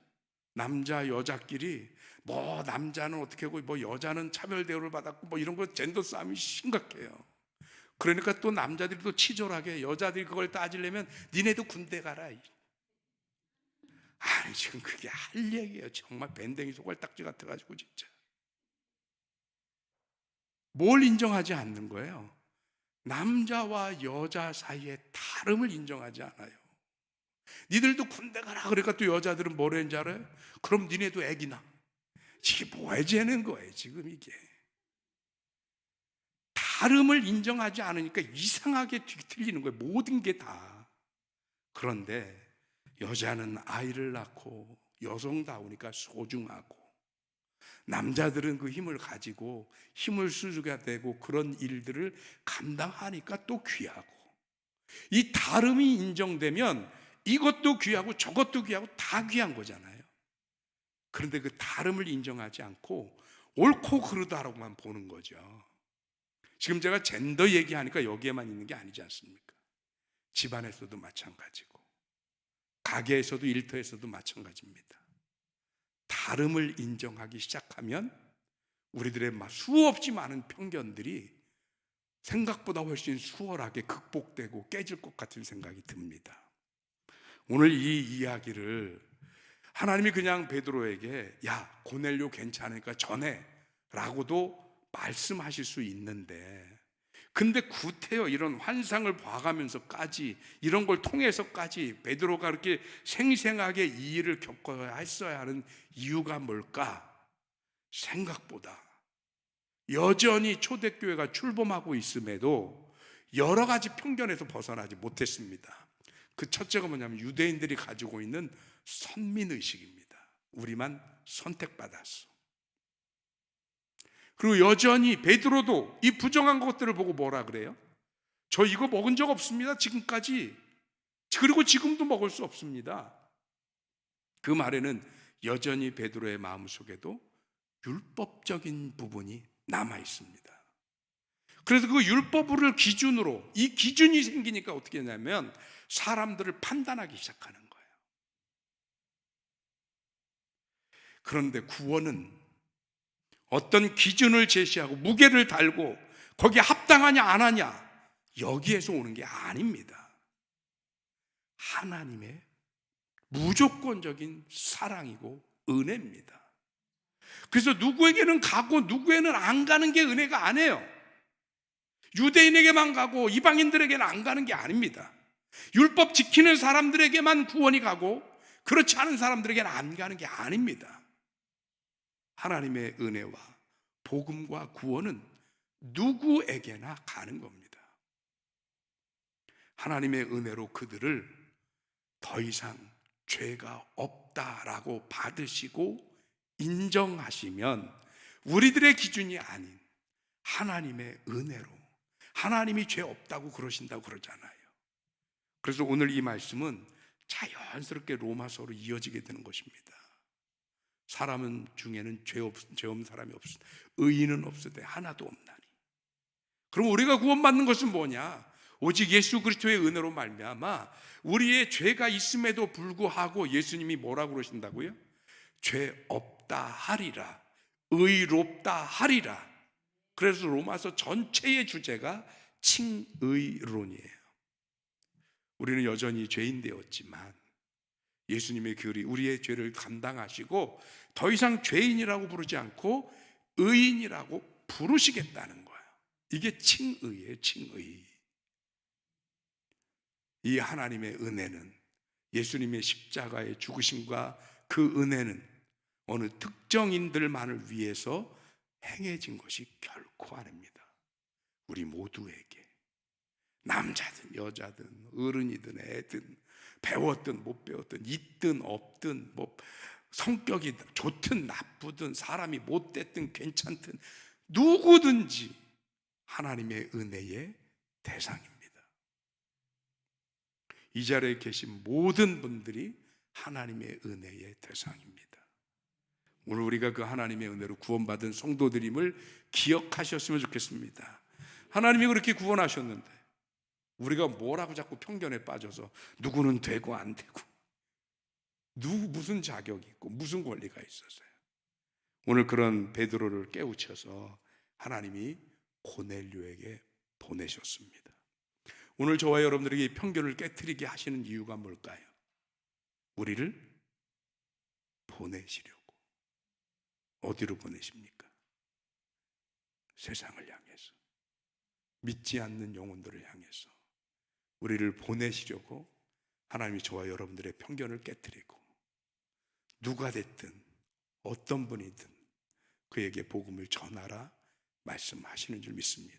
남자 여자끼리 뭐 남자는 어떻게 하고 뭐 여자는 차별 대우를 받았고 뭐 이런 거 젠더 싸움이 심각해요. 그러니까 또 남자들이 또 치졸하게 여자들이 그걸 따지려면 니네도 군대 가라. 아니 지금 그게 할 얘기예요. 정말 밴댕이 소갈딱지 같아가지고 진짜. 뭘 인정하지 않는 거예요? 남자와 여자 사이의 다름을 인정하지 않아요. 니들도 군대 가라 그러니까 또 여자들은 뭐라는지 알아요? 그럼 니네도 애기 낳아. 이게 뭐 해제는 거예요 지금 이게. 다름을 인정하지 않으니까 이상하게 뒤틀리는 거예요. 모든 게 다. 그런데 여자는 아이를 낳고 여성다우니까 소중하고, 남자들은 그 힘을 가지고 힘을 수주가 되고 그런 일들을 감당하니까 또 귀하고, 이 다름이 인정되면 이것도 귀하고 저것도 귀하고 다 귀한 거잖아요. 그런데 그 다름을 인정하지 않고 옳고 그르다라고만 보는 거죠. 지금 제가 젠더 얘기하니까 여기에만 있는 게 아니지 않습니까? 집안에서도 마찬가지고 가게에서도 일터에서도 마찬가지입니다. 다름을 인정하기 시작하면 우리들의 수없이 많은 편견들이 생각보다 훨씬 수월하게 극복되고 깨질 것 같은 생각이 듭니다. 오늘 이 이야기를 하나님이 그냥 베드로에게 야 고넬료 괜찮으니까 전해 라고도 말씀하실 수 있는데, 근데 구태여 이런 환상을 봐가면서까지 이런 걸 통해서까지 베드로가 그렇게 생생하게 이 일을 겪어야 했어야 하는 이유가 뭘까? 생각보다 여전히 초대교회가 출범하고 있음에도 여러 가지 편견에서 벗어나지 못했습니다. 그 첫째가 뭐냐면 유대인들이 가지고 있는 선민의식입니다. 우리만 선택받았어. 그리고 여전히 베드로도 이 부정한 것들을 보고 뭐라 그래요? 저 이거 먹은 적 없습니다 지금까지. 그리고 지금도 먹을 수 없습니다. 그 말에는 여전히 베드로의 마음속에도 율법적인 부분이 남아 있습니다. 그래서 그 율법을 기준으로, 이 기준이 생기니까 어떻게 하냐면 사람들을 판단하기 시작하는 거예요. 그런데 구원은 어떤 기준을 제시하고 무게를 달고 거기에 합당하냐 안 하냐 여기에서 오는 게 아닙니다. 하나님의 무조건적인 사랑이고 은혜입니다. 그래서 누구에게는 가고 누구에는 안 가는 게 은혜가 아니에요. 유대인에게만 가고 이방인들에게는 안 가는 게 아닙니다. 율법 지키는 사람들에게만 구원이 가고 그렇지 않은 사람들에게는 안 가는 게 아닙니다. 하나님의 은혜와 복음과 구원은 누구에게나 가는 겁니다. 하나님의 은혜로 그들을 더 이상 죄가 없다라고 받으시고 인정하시면 우리들의 기준이 아닌 하나님의 은혜로, 하나님이 죄 없다고 그러신다고 그러잖아요. 그래서 오늘 이 말씀은 자연스럽게 로마서로 이어지게 되는 것입니다. 사람 중에는 죄 없는 사람이 없으되 의인은 없으되 하나도 없나니. 그럼 우리가 구원받는 것은 뭐냐? 오직 예수 그리스도의 은혜로 말미암아 우리의 죄가 있음에도 불구하고 예수님이 뭐라고 그러신다고요? 죄 없다 하리라, 의롭다 하리라. 그래서 로마서 전체의 주제가 칭의론이에요. 우리는 여전히 죄인 되었지만 예수님의 교리, 우리의 죄를 감당하시고 더 이상 죄인이라고 부르지 않고 의인이라고 부르시겠다는 거예요. 이게 칭의예요, 칭의. 이 하나님의 은혜는, 예수님의 십자가의 죽으심과 그 은혜는 어느 특정인들만을 위해서 행해진 것이 결코 아닙니다. 우리 모두에게, 남자든 여자든 어른이든 애든 배웠든 못 배웠든 있든 없든 뭐 성격이 좋든 나쁘든 사람이 못됐든 괜찮든 누구든지 하나님의 은혜의 대상입니다. 이 자리에 계신 모든 분들이 하나님의 은혜의 대상입니다. 오늘 우리가 그 하나님의 은혜로 구원받은 성도들임을 기억하셨으면 좋겠습니다. 하나님이 그렇게 구원하셨는데 우리가 뭐라고 자꾸 편견에 빠져서 누구는 되고 안 되고 누구 무슨 자격이 있고 무슨 권리가 있었어요. 오늘 그런 베드로를 깨우쳐서 하나님이 고넬료에게 보내셨습니다. 오늘 저와 여러분들에게 이 편견을 깨트리게 하시는 이유가 뭘까요? 우리를 보내시려고. 어디로 보내십니까? 세상을 향해서, 믿지 않는 영혼들을 향해서 우리를 보내시려고 하나님이 저와 여러분들의 편견을 깨트리고 누가 됐든 어떤 분이든 그에게 복음을 전하라 말씀하시는 줄 믿습니다.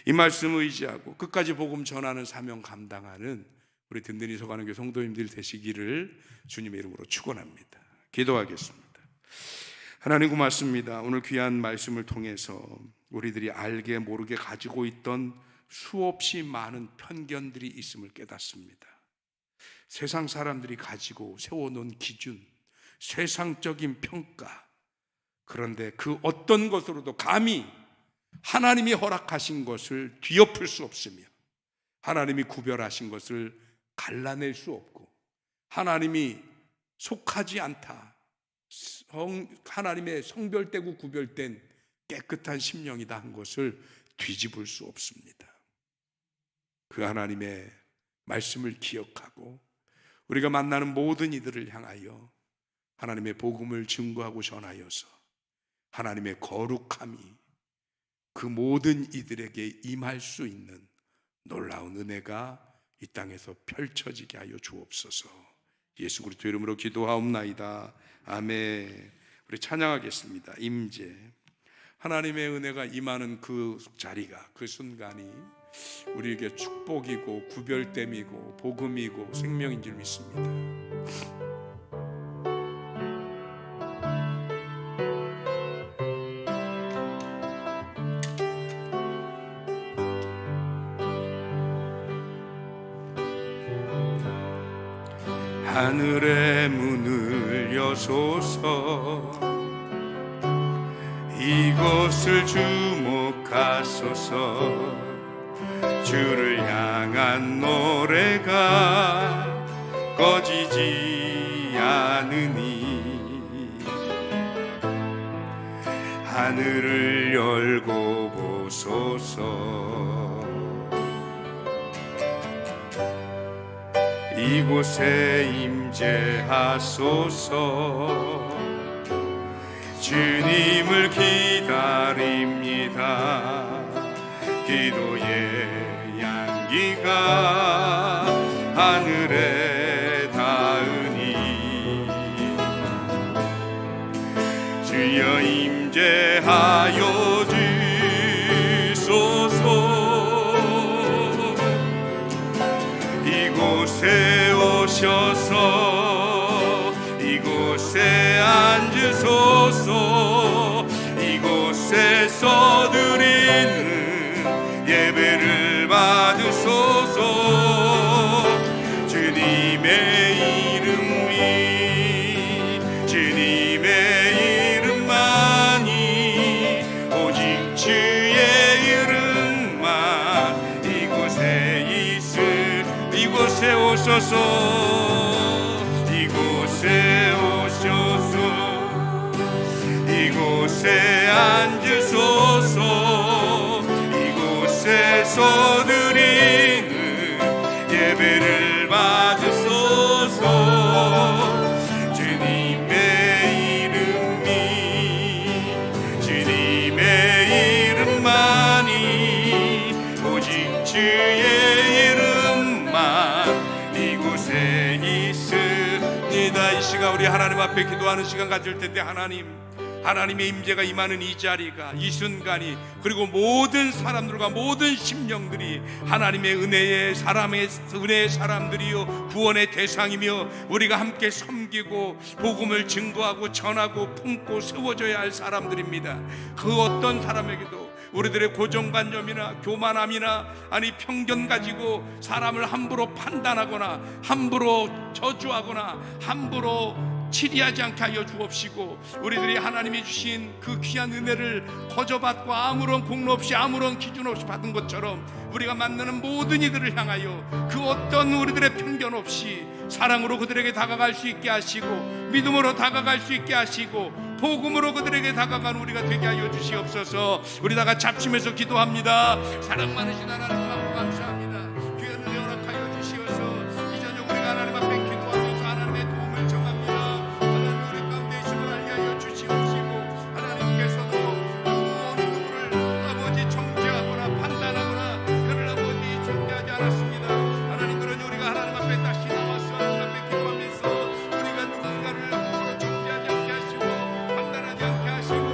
이 말씀을 의지하고 끝까지 복음 전하는 사명 감당하는 우리 든든히 서가는 교회 성도님들 되시기를 주님의 이름으로 축원합니다. 기도하겠습니다. 하나님 고맙습니다. 오늘 귀한 말씀을 통해서 우리들이 알게 모르게 가지고 있던 수없이 많은 편견들이 있음을 깨닫습니다. 세상 사람들이 가지고 세워놓은 기준, 세상적인 평가, 그런데 그 어떤 것으로도 감히 하나님이 허락하신 것을 뒤엎을 수 없으며 하나님이 구별하신 것을 갈라낼 수 없고 하나님이 속하지 않다, 하나님의 성별되고 구별된 깨끗한 심령이다 한 것을 뒤집을 수 없습니다. 그 하나님의 말씀을 기억하고 우리가 만나는 모든 이들을 향하여 하나님의 복음을 증거하고 전하여서 하나님의 거룩함이 그 모든 이들에게 임할 수 있는 놀라운 은혜가 이 땅에서 펼쳐지게 하여 주옵소서. 예수 그리스도 이름으로 기도하옵나이다. 아멘. 우리 찬양하겠습니다. 임재. 하나님의 은혜가 임하는 그 자리가, 그 순간이 우리에게 축복이고 구별됨이고 복음이고 생명인 줄 믿습니다. 하늘의 문을 여소서, 이곳을 주목하소서. 주를 향한 노래가 꺼지지 않으니 하늘을 열고 보소서. 이곳에 임재하소서. 주님을 기다립니다. 기도의 향기가 이곳에 앉으소서. 이곳에서 드리는 예배를 받으소서. 주님의 이름이 주님의 이름만이 오직 주의 이름만 이곳에 있을 이곳에 오소서. 이곳에 오소서. 이곳에 앉으소서. 이곳에서 드리는 예배를 받으소서. 주님의 이름이 주님의 이름만이 오직 주의 이름만 이곳에 있습니다. 이 시간 우리 하나님 앞에 기도하는 시간 가질 텐데 하나님의 임재가 임하는 이 자리가 이 순간이 그리고 모든 사람들과 모든 심령들이 하나님의 은혜의 사람들이요 구원의 대상이며 우리가 함께 섬기고 복음을 증거하고 전하고 품고 세워져야 할 사람들입니다. 그 어떤 사람에게도 우리들의 고정관념이나 교만함이나 아니 편견 가지고 사람을 함부로 판단하거나 함부로 저주하거나 함부로 치리하지 않게 하여 주옵시고 우리들이 하나님이 주신 그 귀한 은혜를 거저받고 아무런 공로 없이 아무런 기준 없이 받은 것처럼 우리가 만나는 모든 이들을 향하여 그 어떤 우리들의 편견 없이 사랑으로 그들에게 다가갈 수 있게 하시고 믿음으로 다가갈 수 있게 하시고 복음으로 그들에게 다가가는 우리가 되게 하여 주시옵소서. 우리 다 같이 합심해서 기도합니다. 사랑 많으신 하나님 앞에 감사합니다. 귀한 은혜 허락하여 주시어서 이 저녁 우리가 하나님 앞에 기도하면서 하나님의 도움을 청합니다. 하나님 우리 가운데 있음을 알게 하여 주시옵시고 하나님께서도 어느 누구를 아버지 정죄하거나 판단하거나 그를 아버지 정죄하지 않았습니다. 하나님 그러니 우리가 하나님 앞에 다시 나와서 하나님 앞에 기도하면서 우리가 누군가를 함부로 정죄하지 않게 하시고 판단하지 않게 하시고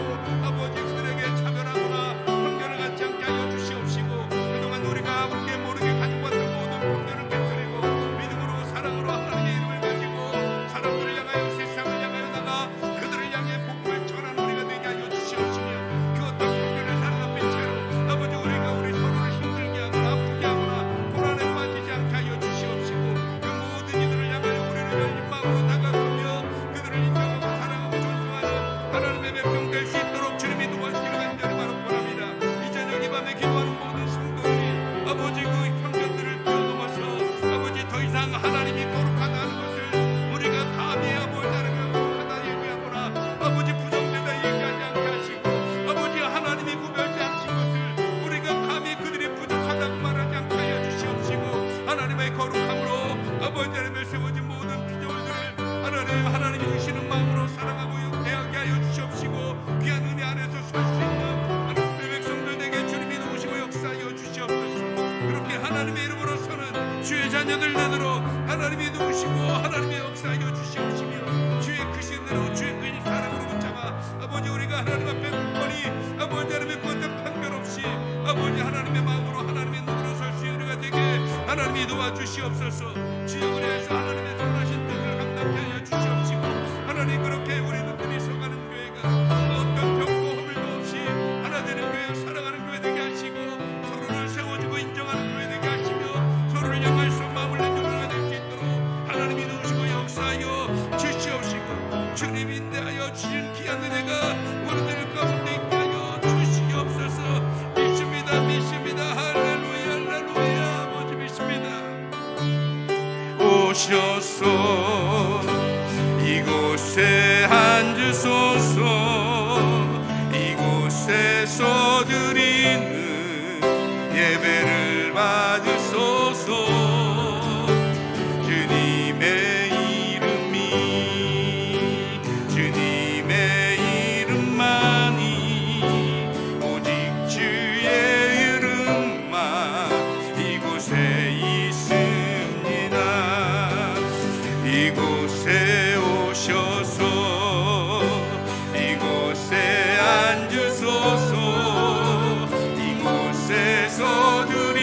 아버지 그들에게 차별하거나 편견을 갖지 않게 하여 주시옵시고 그동안 우리가 우리의 모르게 가지고 왔던 모든 편견을 깨뜨리고 믿음으로 사랑으로 하나님의 이름을 가지고 사람들을 향하여 세상을 향하여 나가 그들을 향해 복음을 전하는 우리가 되게 하여 주시옵시며 그 어떤 편견을 사는 앞에 채로 아버지 우리가 우리 서로를 힘들게 하거나 아프게 하거나 고난에 빠지지 않게 하여 주시옵시고 그 모든 이들을 향하여 우리를 열린 마음으로 다가가며 그들을 인정하고 사랑하고 존중하는 하나님의 백성 될 수 있도록 주님이 도와주시기를 간절히 바라옵나이다. 이 저녁 이 밤에 기도하는 모든 성도들이 아버지 그 편견들을 뛰어넘어서 아버지 더 이상 하나님이 거룩하다는 것을 우리가 감히 아버지 하나님을 거룩하다 얘기하거나 아버지 부정되다 얘기하지 않게 하시고 아버지 하나님이 구별지 않으신 것을 우리가 감히 그들이 부족하다고 말하지 않게 하여 주시옵시고 하나님의 거룩함으로 아버지 하나님의 세워진 모든 피조물들을 하나님이 주시는 마음으로 사랑하고 대하게 하여 주시옵시고 귀한 은혜 안에서 설 수 있는 하나님의 백성들 되게 주님이 도우시고 역사하여 주시옵소서. 그렇게 하나님의 이름으로서는 주의 자녀들 되도록 하나님이 도우시고 하나님의 역사하여 주시옵시며 주의 크신 은혜로 주의 크신 사랑으로 붙잡아 아버지 우리가 하나님 앞에 굳건히 아버지 하나님의 어떤 편견 없이 아버지 하나님의 마음으로 하나님의 눈으로 설 수 있는 우리가 되게 하나님이 도와주시옵소서. 주여 그래서 하나님의 선하신 뜻을 감당케 하여 주시옵시고 하나님 그렇게 우리들이 서가는 교회가 어떤 병고 허물도 없이 하나 되는 교회 사랑하는 교회 되게 하시고 서로를 세워주고 인정하는 교회 되게 하시며 서로를 향할 수 마음을 내는 교회가 될 수 있도록 하나님이 도우시고 역사하여 주시옵시고 주님 인내하여 주신 귀한 은혜가 우리들 가운데 있게 하여 주시옵소서. 믿습니다 할렐루야 할렐루야 아버지 믿습니다. 오셔서 이곳에 앉으소서. 이곳에서 드리는 예배를 받으소서. 주님의 이름이 주님의 이름만이 오직 주의 이름만 이곳에 있습니다. 이곳에 오셔서 이곳에 앉으소서. 이곳에서 드리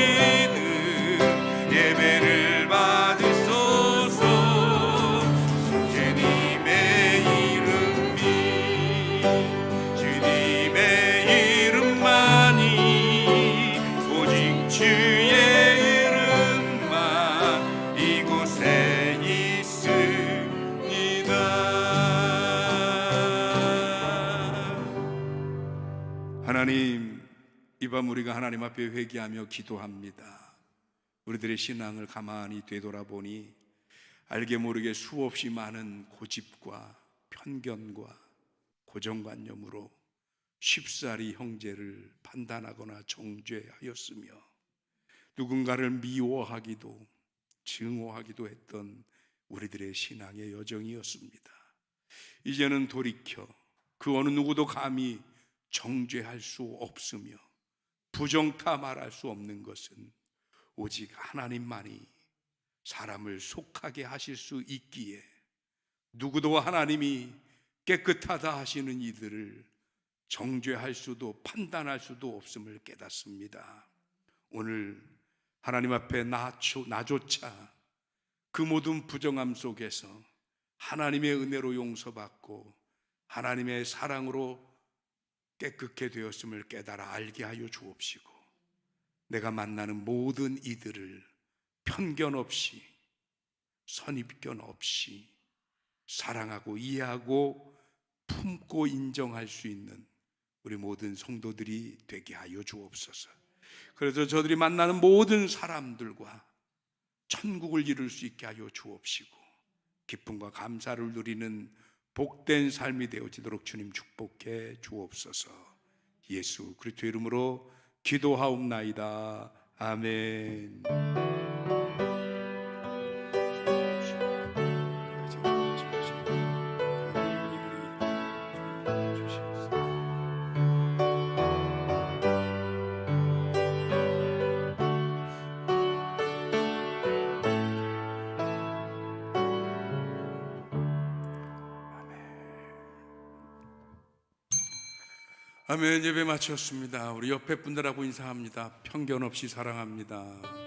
이 밤 우리가 하나님 앞에 회개하며 기도합니다. 우리들의 신앙을 가만히 되돌아보니 알게 모르게 수없이 많은 고집과 편견과 고정관념으로 쉽사리 형제를 판단하거나 정죄하였으며 누군가를 미워하기도 증오하기도 했던 우리들의 신앙의 여정이었습니다. 이제는 돌이켜 그 어느 누구도 감히 정죄할 수 없으며 부정타 말할 수 없는 것은 오직 하나님만이 사람을 속하게 하실 수 있기에 누구도 하나님이 깨끗하다 하시는 이들을 정죄할 수도 판단할 수도 없음을 깨닫습니다. 오늘 하나님 앞에 나조차 그 모든 부정함 속에서 하나님의 은혜로 용서받고 하나님의 사랑으로 깨끗게 되었음을 깨달아 알게 하여 주옵시고 내가 만나는 모든 이들을 편견 없이 선입견 없이 사랑하고 이해하고 품고 인정할 수 있는 우리 모든 성도들이 되게 하여 주옵소서. 그래서 저들이 만나는 모든 사람들과 천국을 이룰 수 있게 하여 주옵시고 기쁨과 감사를 누리는 복된 삶이 되어지도록 주님 축복해 주옵소서. 예수 그리스도의 이름으로 기도하옵나이다. 아멘. 아멘. 예배 마쳤습니다. 우리 옆에 분들하고 인사합니다. 편견 없이 사랑합니다.